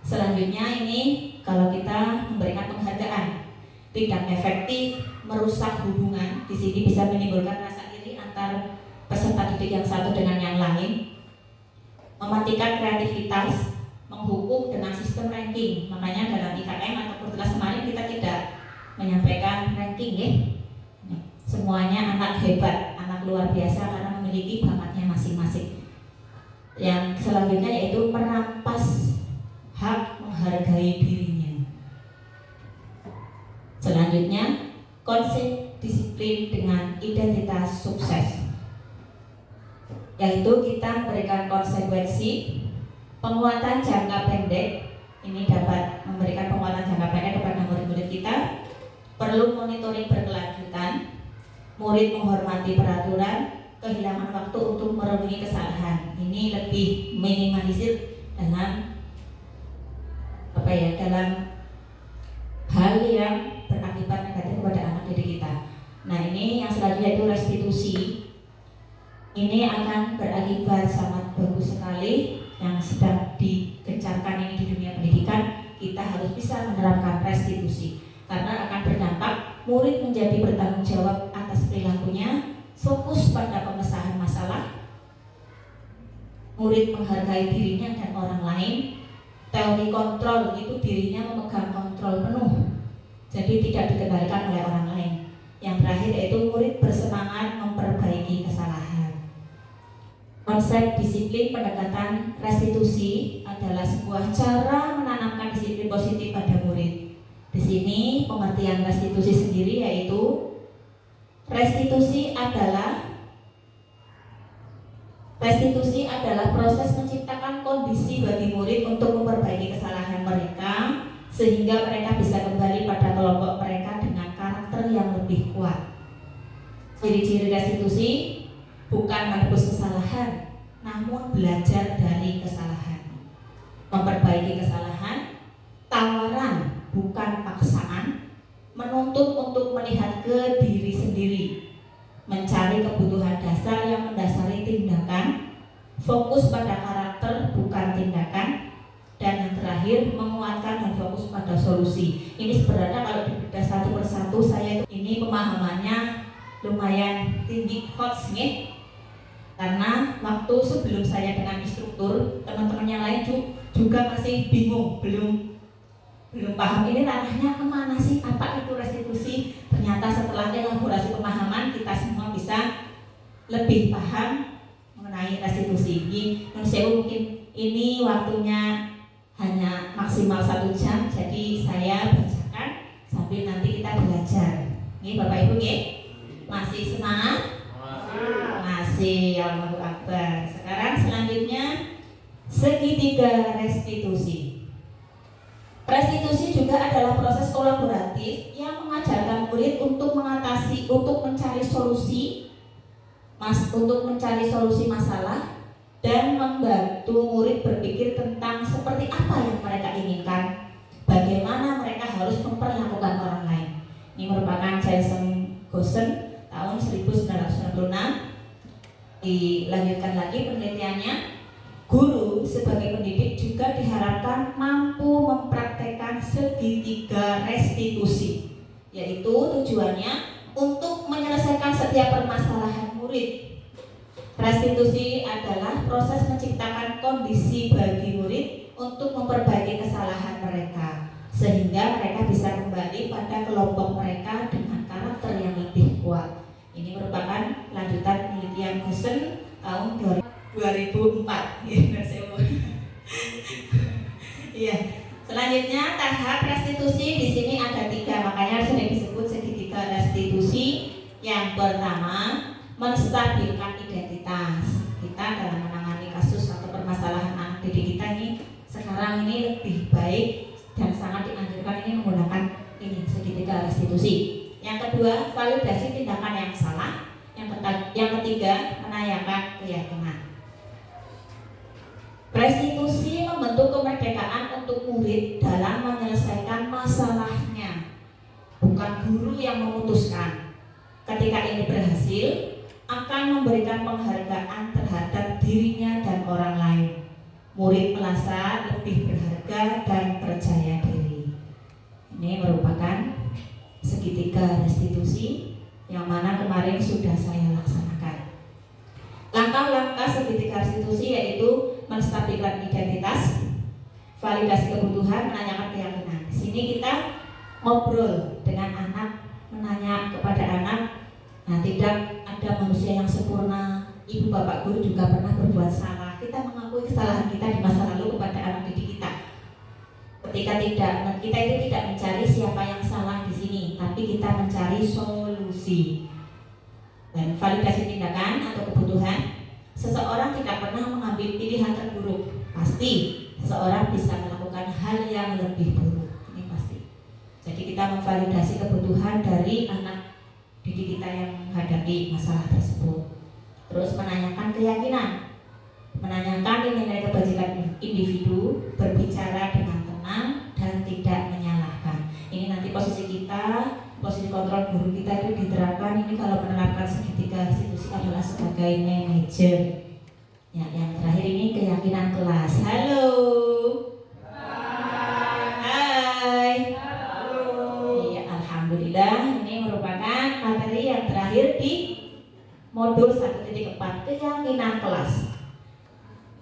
Selanjutnya ini kalau kita memberikan penghargaan, tidak efektif, merusak hubungan. Di sini bisa menimbulkan rasa iri antar peserta didik yang satu dengan yang lain, mematikan kreativitas, menghukum dengan sistem ranking. Makanya dalam IKM atau tugas kemarin kita tidak menyampaikan ranking ya. Semuanya anak hebat, anak luar biasa karena memiliki bakatnya masing-masing. Yang selanjutnya yaitu merampas hak menghargai dirinya. Selanjutnya, konsep disiplin dengan identitas sukses, yaitu kita memberikan konsekuensi penguatan jangka pendek. Ini dapat memberikan penguatan jangka pendek kepada murid-murid kita. Perlu monitoring berkelanjutan, murid menghormati peraturan, kehilangan waktu untuk merenungi kesalahan. Ini lebih minimalisir dalam dalam hal yang berakibat negatif kepada anak didik kita. Nah, ini yang selanjutnya itu restitusi. Ini akan berakibat sangat bagus sekali yang sedang digencarkan ini di dunia pendidikan. Kita harus bisa menerapkan restitusi karena akan berdampak murid menjadi bertanggung jawab atas perilakunya, fokus pada pemecahan masalah, murid menghargai dirinya dan orang lain. Teori kontrol itu dirinya memegang kontrol penuh, jadi tidak dikendalikan oleh orang lain. Yang terakhir yaitu murid bersemangat memperbaiki kesalahan. Konsep disiplin pendekatan restitusi adalah sebuah cara menanamkan disiplin positif pada murid. Di sini pengertian restitusi sendiri yaitu restitusi adalah proses menciptakan kondisi bagi murid untuk memperbaiki kesalahan mereka sehingga mereka bisa kembali pada kelompok mereka dengan karakter yang lebih kuat. Ciri-ciri restitusi bukan menebus kesalahan, namun belajar dari kesalahan. Memperbaiki kesalahan, tawaran bukan paksaan, menuntut untuk melihat ke diri sendiri, mencari kebutuhan dasar yang mendasari tindakan, fokus pada karakter bukan tindakan, dan yang terakhir menguatkan dan fokus pada solusi. Ini sebenarnya kalau dibedah satu persatu saya ini pemahamannya lumayan tinggi hots nih, karena waktu sebelum saya dengan instruktur, teman-teman yang lain juga masih bingung, belum paham ini ranahnya kemana sih, apa itu restitusi. Ternyata setelah elaborasi pemahaman kita semua bisa lebih paham mengenai restitusi. Menurut mungkin ini waktunya hanya maksimal 1 jam, jadi saya bacakan sambil nanti kita belajar. Ini Bapak Ibu masih semangat? Masih, Allahu Akbar. Sekarang selanjutnya segitiga restitusi. Restitusi juga adalah proses kolaboratif yang mengajarkan murid untuk mencari solusi masalah dan membantu murid berpikir tentang seperti apa yang mereka inginkan, bagaimana mereka harus memperlakukan orang lain. Ini merupakan Jason Gosen tahun 1996. Dilanjutkan lagi penelitiannya. Guru sebagai pendidik juga diharapkan mampu mempraktekkan segitiga restitusi, yaitu tujuannya untuk menyelesaikan setiap permasalahan murid. Restitusi adalah proses menciptakan kondisi bagi murid untuk memperbaiki kesalahan mereka sehingga mereka bisa kembali pada kelompok mereka dengan karakter yang lebih kuat. Ini merupakan lanjutan penelitian Gusen tahun 2004. Iya. Selanjutnya tahap restitusi di sini ada 3, makanya sering disebut segitiga restitusi. Yang pertama, menstabilkan identitas. Kita dalam menangani kasus atau permasalahan anak didik kita ini sekarang ini lebih baik dan sangat dianjurkan ini menggunakan ini segitiga restitusi. Yang kedua, validasi tindakan yang salah. Yang ketiga, menanyakan keyakinan. Restitusi membentuk kemerdekaan untuk murid dalam menyelesaikan masalahnya, bukan guru yang memutuskan. Ketika ini berhasil, akan memberikan penghargaan terhadap dirinya dan orang lain. Murid merasa lebih berharga dan percaya diri. Ini merupakan segitiga restitusi yang mana kemarin sudah saya laksanakan. Langkah-langkah segitiga restitusi yaitu menstabilkan identitas, validasi kebutuhan, menanyakan keyakinan. Di sini kita ngobrol dengan anak, menanya kepada anak. Nah, tidak ada manusia yang sempurna. Ibu bapak guru juga pernah berbuat salah. Kita mengakui kesalahan kita di masa lalu kepada anak didik kita. Ketika kita itu tidak mencari siapa yang salah di sini, tapi kita mencari solusi. Dan validasi tindakan atau kebutuhan, seseorang tidak pernah mengambil pilihan terburuk. Pasti seseorang bisa melakukan hal yang lebih buruk. Ini pasti. Jadi kita memvalidasi kebutuhan dari anak didik kita yang menghadapi masalah tersebut. Terus menanyakan keyakinan, menanyakan nilai kebajikan individu, berbicara dengan tenang dan tidak menyalahkan. Ini nanti posisi kita, posisi kontrol guru kita itu diterapkan. Ini kalau menerapkan segitiga restitusi adalah sebagai manajer. Ya, yang terakhir ini keyakinan kelas. Halo. Hai. Iya, alhamdulillah ini merupakan materi yang terakhir di modul 1.4, keyakinan kelas.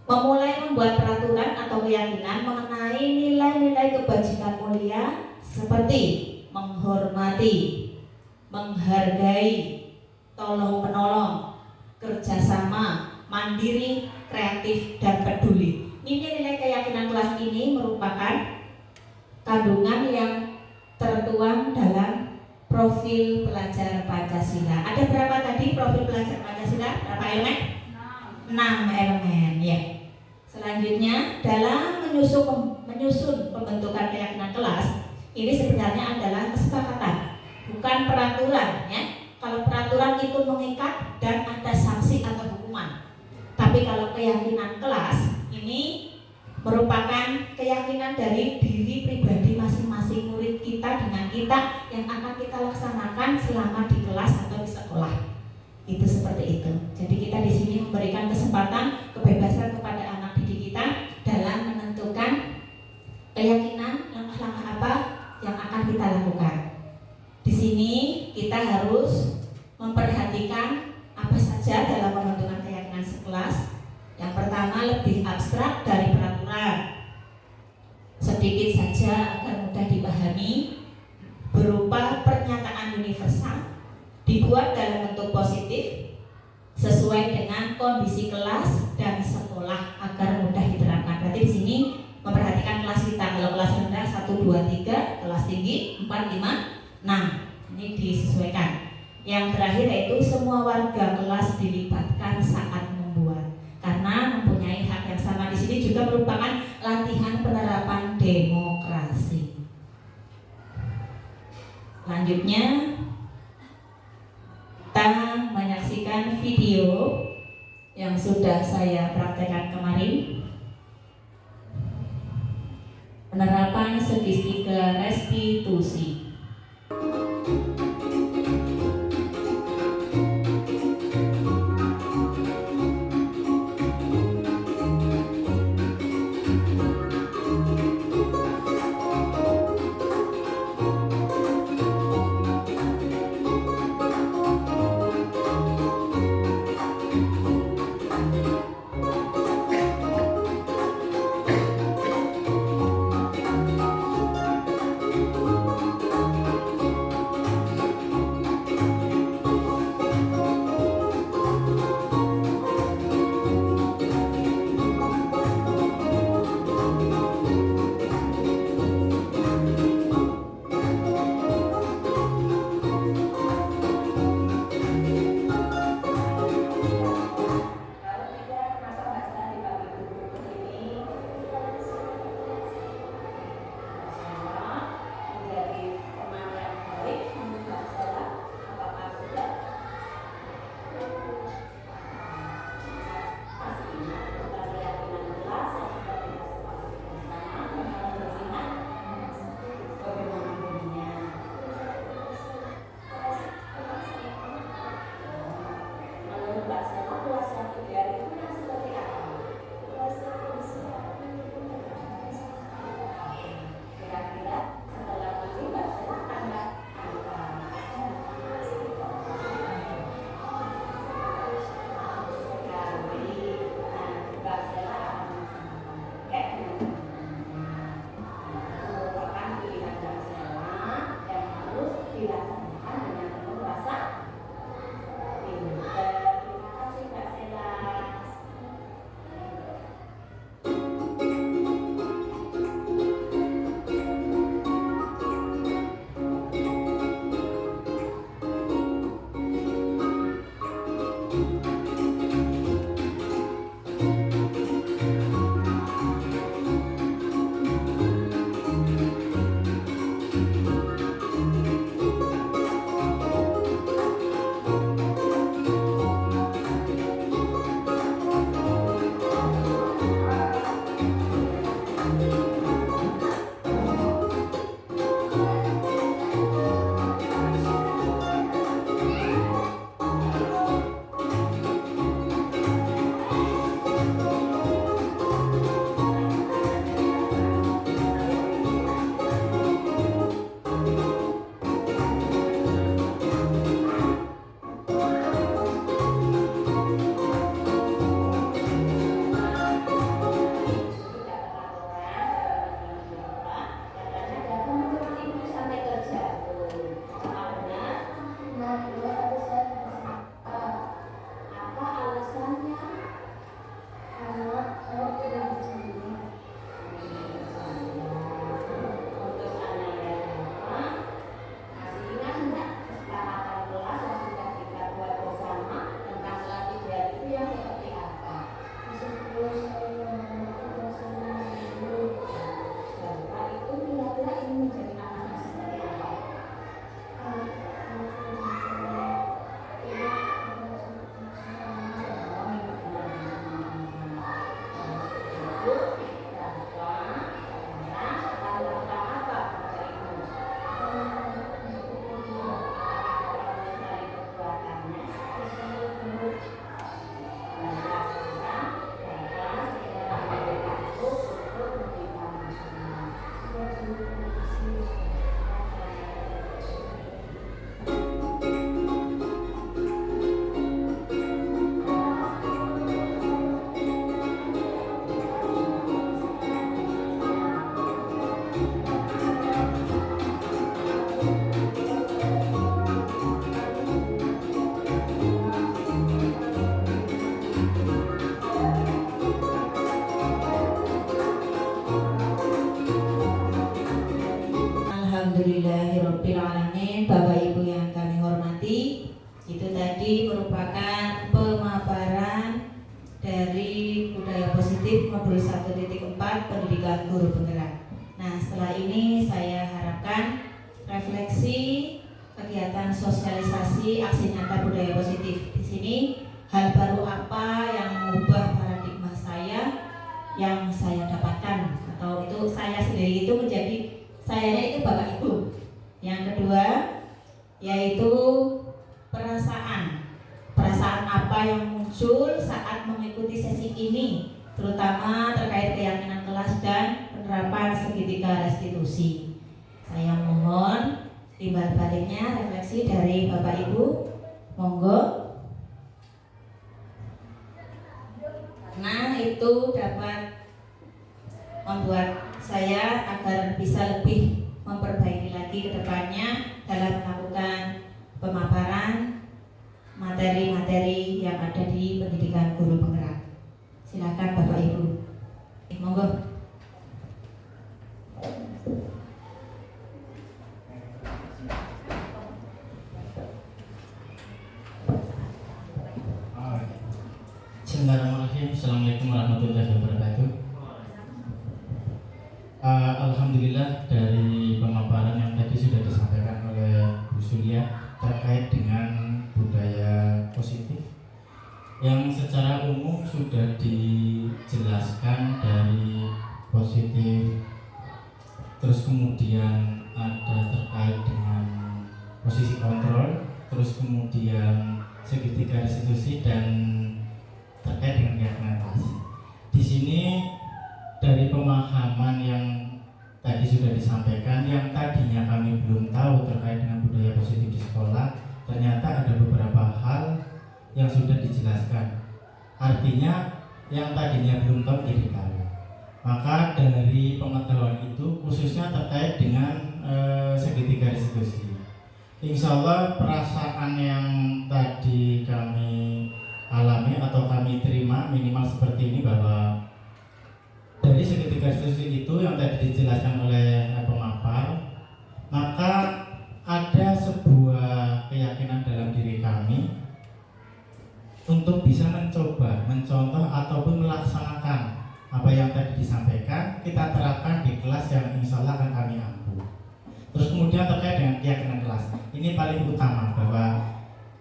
Memulai membuat peraturan atau keyakinan mengenai nilai-nilai kebajikan mulia seperti menghormati, menghargai, tolong-menolong, kerjasama, mandiri, kreatif, dan peduli. Nilai-nilai keyakinan kelas ini merupakan kandungan yang tertuang dalam profil pelajar Pancasila. Ada berapa tadi profil pelajar Pancasila? Berapa elemen? 6 elemen, ya. Selanjutnya dalam menyusun pembentukan keyakinan kelas, ini sebenarnya adalah kesepakatan, bukan peraturan, ya. Kalau peraturan itu mengikat dan ada sanksi atau hukuman. Tapi kalau keyakinan kelas ini merupakan keyakinan dari diri pribadi masing-masing murid kita dengan kita yang akan kita laksanakan selama di kelas atau di sekolah. Itu seperti itu. Jadi kita di sini memberikan kesempatan, kebebasan kepada anak didik kita dalam menentukan keyakinan langkah-langkah apa yang akan kita lakukan. Di sini kita harus memperhatikan apa saja dalam pembentukan keyakinan sekelas. Yang pertama lebih abstrak dari peraturan, sedikit saja agar mudah dipahami, berupa pernyataan universal, dibuat dalam bentuk positif, sesuai dengan kondisi kelas dan sekolah agar mudah diterapkan. Berarti di sini memperhatikan kelas kita. Kalau kelas rendah 1, 2, 3, kelas tinggi 4, 5, 6. Ini disesuaikan. Yang terakhir yaitu semua warga kelas dilibatkan saat membuat, karena mempunyai hak yang sama. Di sini juga merupakan latihan penerapan demokrasi. Selanjutnya kita menyaksikan video yang sudah saya praktekkan kemarin. Penerapan segitiga restitusi. Itu tadi merupakan pemaparan dari budaya positif modul 1.4 pendidikan guru penggerak. Nah, setelah ini saya harapkan refleksi kegiatan sosialisasi aksi nyata budaya positif. Di sini hal baru apa yang mengubah paradigma saya yang saya dapatkan, atau itu saya sendiri itu menjadi sayanya itu Bapak Ibu. Yang kedua yaitu perasaan apa yang muncul saat mengikuti sesi ini, terutama terkait keyakinan kelas dan penerapan segitiga restitusi. Saya mohon timbal baliknya refleksi dari Bapak Ibu, monggo. Nah, itu dapat membuat saya agar bisa lebih memperbaiki lagi ke depannya dalam melakukan pemaparan materi-materi yang ada di pendidikan guru penggerak. Silakan Bapak Ibu. Monggo. Bismillahirrahmanirrahim. Assalamualaikum warahmatullahi wabarakatuh. Alhamdulillah, dari pemaparan yang tadi sudah disampaikan oleh Bu Surya terkait dengan budaya positif yang secara umum sudah dijelaskan, dari positif, terus kemudian ada terkait dengan posisi kontrol, terus kemudian segitiga restitusi, dan terkait dengan keyakinan kelas. Di sini dari pemahaman yang tadi sudah disampaikan, yang tadinya kami belum tahu terkait dengan budaya positif di sekolah, ternyata ada beberapa hal yang sudah dijelaskan. Artinya yang tadinya belum tahu jadi tahu. Maka dari pengetahuan itu khususnya terkait dengan segitiga restitusi, insya Allah perasaan yang tadi kami alami atau kami terima minimal seperti ini, bahwa dari segitiga restitusi itu yang tadi dijelaskan oleh pemapar, maka ada sebuah keyakinan dalam diri kami untuk bisa mencoba, mencontoh ataupun melaksanakan apa yang tadi disampaikan, kita terapkan di kelas yang insya Allah akan kami ampu. Terus kemudian terkait dengan keyakinan kelas, ini paling utama, bahwa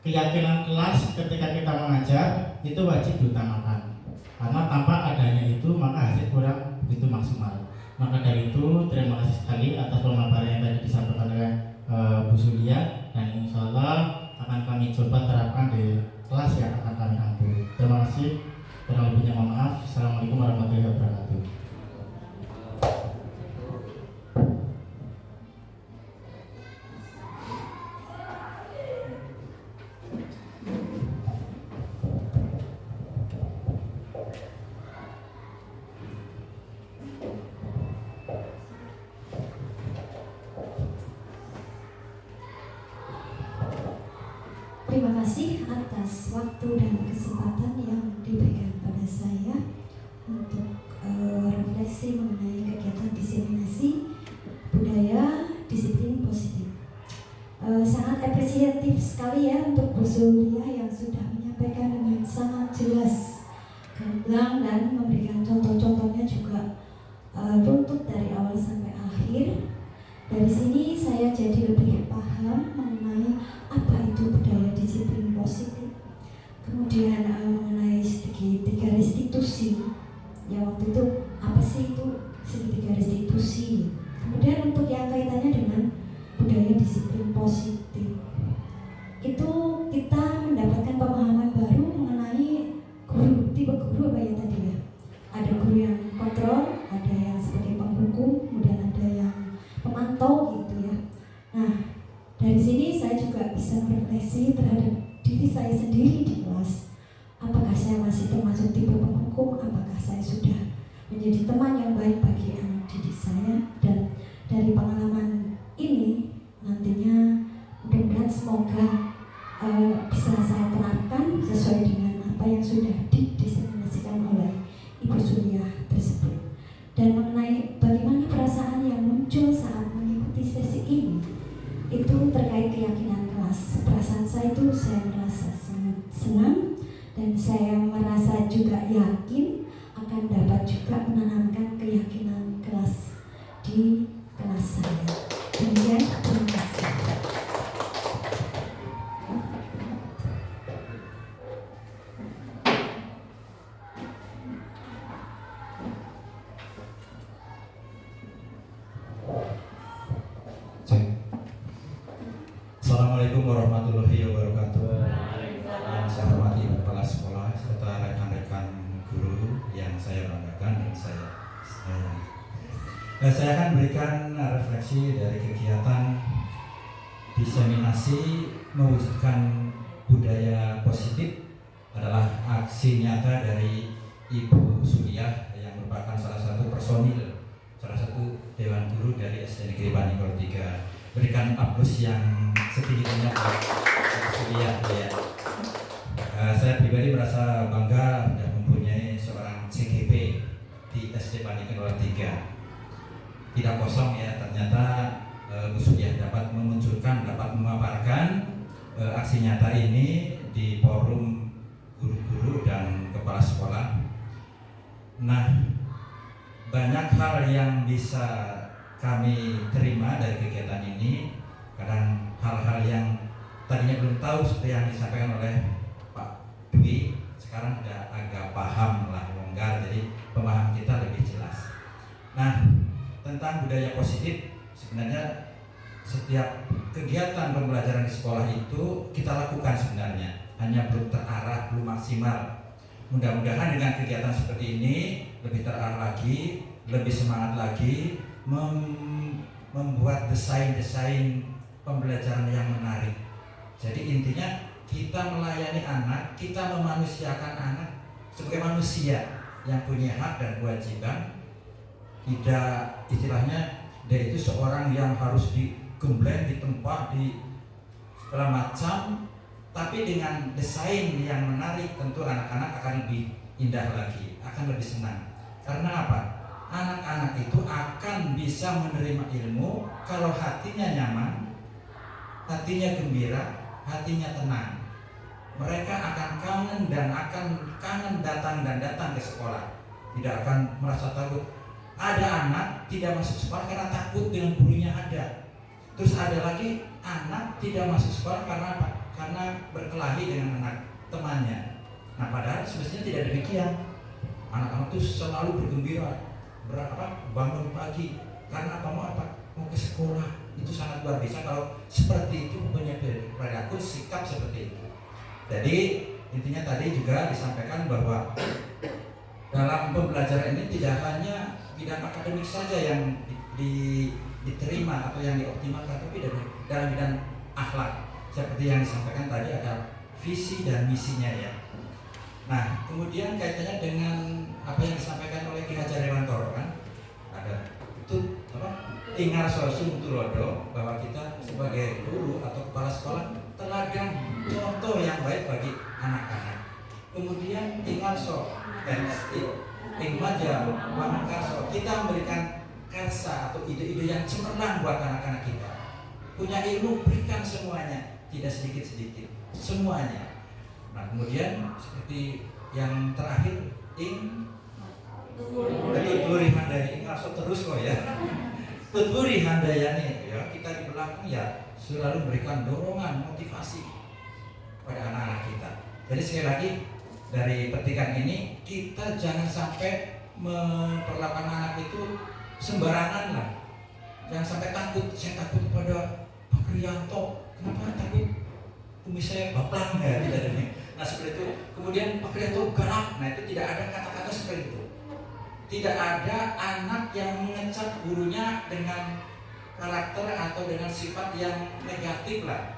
keyakinan kelas ketika kita mengajar itu wajib diutamakan, karena tanpa adanya itu maka hasil kurang begitu maksimal. Maka dari itu terima kasih sekali atas pemaparan yang tadi disampaikan oleh Bu Surya, dan insya Allah akan kami coba terapkan di kelas yang akan kami ambil. Terima kasih. Kurang lebihnya mohon maaf. Assalamualaikum warahmatullahi wabarakatuh. Terima kasih atas waktu dan kesempatan yang diberikan pada saya untuk refleksi mengenai kegiatan diseminasi budaya disiplin positif. Sangat apresiatif sekali ya untuk Bu Surya yang sudah menyampaikan dengan sangat jelas, gamblang, dan memberikan contoh-contohnya juga runtut dari awal sampai akhir. Dari sini saya jadi lebih paham mengenai apa itu budaya disiplin positif. Kemudian mengenai segitiga restitusi. Ya, waktu itu apa sih itu segitiga restitusi? Kemudian untuk yang kaitannya dengan budaya disiplin positif, itu kita mendapatkan pemahaman baru mengenai guru, tipe guru apa ya tadi ya? Ada guru yang kontrol, ada yang sebagai penghukum, kemudian ada yang pemantau gitu ya. Nah, dari sini saya juga bisa merefleksi terhadap diri saya sendiri di kelas. Apakah saya masih termasuk tipe penghukum? Apakah saya sudah menjadi teman yang baik bagi anak didik saya? Dan dari pengalaman ini nantinya mudah-mudahan semoga bisa saya terapkan sesuai dengan apa yang sudah didiseminasikan oleh Ibu Surya tersebut. Dan mengenai bagaimana perasaan yang muncul saat mengikuti sesi ini, itu terkait keyakinan kelas. Perasaan saya itu saya merasa saya merasa juga yakin akan dapat juga menanamkan keyakinan kelas di kelas saya. Demikian, terima kasih. Assalamualaikum warahmatullahi wabarakatuh. Saya hormati kepala sekolah serta rekan-rekan guru yang saya banggakan dan saya sayangi. Saya akan berikan refleksi dari kegiatan diseminasi mewujudkan budaya positif adalah aksi nyata dari Ibu Suriah yang merupakan salah satu personil, salah satu Dewan Guru dari SD Negeri Paninggal 3. Berikan aplaus yang setinggi-tingginya buat Suriah ya. Saya pribadi merasa bangga dan mempunyai seorang CGP di SD Paninggal 3. Tidak kosong ya, ternyata Bu Suriah dapat memunculkan, dapat memaparkan aksi nyata ini di forum guru-guru dan kepala sekolah. Nah, banyak hal yang bisa kami terima dari kegiatan ini. Kadang hal-hal yang tadinya belum tahu seperti yang disampaikan oleh Pak Dwi, sekarang sudah agak paham lah, longgar, jadi pemahaman kita lebih jelas. Nah, tentang budaya positif, sebenarnya setiap kegiatan pembelajaran di sekolah itu kita lakukan sebenarnya, hanya belum terarah, belum maksimal. Mudah-mudahan dengan kegiatan seperti ini lebih terarah lagi, lebih semangat lagi, membuat desain-desain pembelajaran yang menarik. Jadi intinya kita melayani anak, kita memanusiakan anak sebagai manusia yang punya hak dan kewajiban. Tidak, istilahnya dia itu seorang yang harus digembleng, ditempa, di segala macam, tapi dengan desain yang menarik tentu anak-anak akan lebih indah lagi, akan lebih senang. Karena apa? Anak-anak itu akan bisa menerima ilmu kalau hatinya nyaman, hatinya gembira, hatinya tenang. Mereka akan kangen dan akan kangen datang ke sekolah. Tidak akan merasa takut. Ada anak tidak masuk sekolah karena takut dengan gurunya ada. Terus ada lagi anak tidak masuk sekolah karena apa? Karena berkelahi dengan anak temannya. Nah, padahal semestinya tidak demikian. Anak-anak itu selalu bergembira. Bangun pagi karena apa? Mau ke sekolah. Itu sangat luar biasa kalau seperti itu punya perilaku sikap seperti itu. Jadi intinya tadi juga disampaikan bahwa dalam pembelajaran ini tidak hanya bidang akademik saja yang diterima atau yang dioptimalkan, tapi dalam bidang akhlak seperti yang disampaikan tadi ada visi dan misinya ya. Nah, kemudian kaitannya dengan apa yang disampaikan oleh Ki Hajar Dewantoro kan, ada itu Ingar Sosum Tulodo, bahwa kita sebagai guru atau kepala sekolah teladan contoh yang baik bagi anak-anak. Kemudian Ingar So Ingmaja Wangkarso, kita memberikan karsa atau ide-ide yang cemerlang buat anak-anak kita. Punya ilmu, berikan semuanya, tidak sedikit-sedikit, semuanya. Nah, kemudian seperti yang terakhir Tuturi Handayani, ngasih terus kok ya. Tuturi Handayani ya, kita di belakang ya selalu memberikan dorongan, motivasi pada anak-anak kita. Jadi sekali lagi dari petikan ini kita jangan sampai memperlakukan anak itu sembarangan lah. Jangan sampai takut, saya takut pada Pak Kriyanto. Kenapa takut? Kumis saya baplang ya, tidak ada. Nah seperti itu. Kemudian Pak Kriyanto galak. Nah itu tidak ada kata-kata seperti itu. Tidak ada anak yang mengecap gurunya dengan karakter atau dengan sifat yang negatif lah.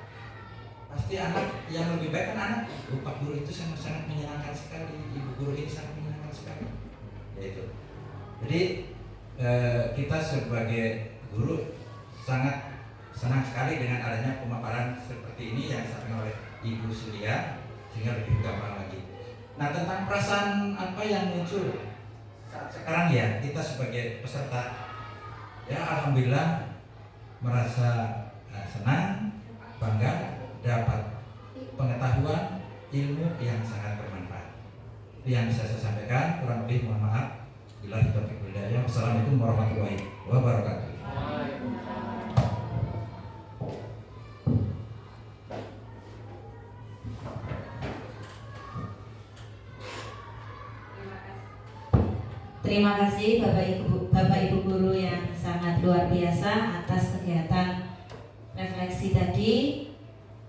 Pasti anak yang lebih baik kan anak. Pak guru itu sangat-sangat menyenangkan sekali. Ibu guru ini sangat menyenangkan sekali. Yaitu. Jadi kita sebagai guru sangat senang sekali dengan adanya pemaparan seperti ini yang disampaikan oleh Ibu Surya, sehingga lebih gampang lagi. Nah, tentang perasaan apa yang muncul sekarang ya, kita sebagai peserta ya alhamdulillah merasa senang, bangga dapat pengetahuan ilmu yang sangat bermanfaat. yang bisa saya sampaikan. Kurang lebih mohon maaf. Bila taufiq wal hidayah. Wassalamualaikum warahmatullahi wabarakatuh. Terima kasih Bapak Ibu guru yang sangat luar biasa atas kegiatan refleksi tadi.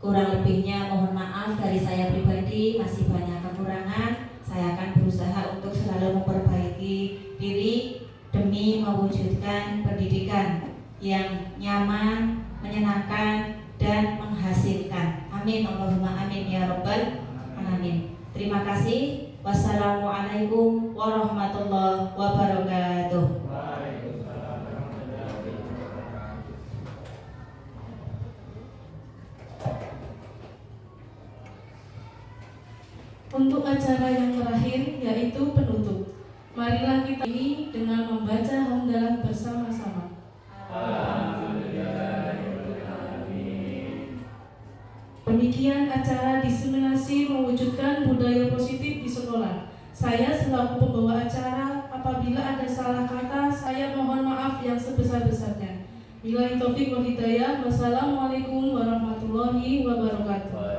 Kurang lebihnya mohon maaf dari saya pribadi, masih banyak kekurangan. Saya akan berusaha untuk selalu memperbaiki diri demi mewujudkan pendidikan yang nyaman, menyenangkan, dan menghasilkan. Amin Allahumma amin ya rabbal alamin. Terima kasih. Wassalamualaikum warahmatullahi wabarakatuh. Untuk acara yang terakhir yaitu penutup. Marilah kita ini dengan membaca hamdalah bersama-sama. Demikian acara diseminasi mewujudkan budaya positif di sekolah. Saya selaku pembawa acara, apabila ada salah kata, saya mohon maaf yang sebesar-besarnya. Billahi taufiq wal hidayah. Wassalamualaikum warahmatullahi wabarakatuh.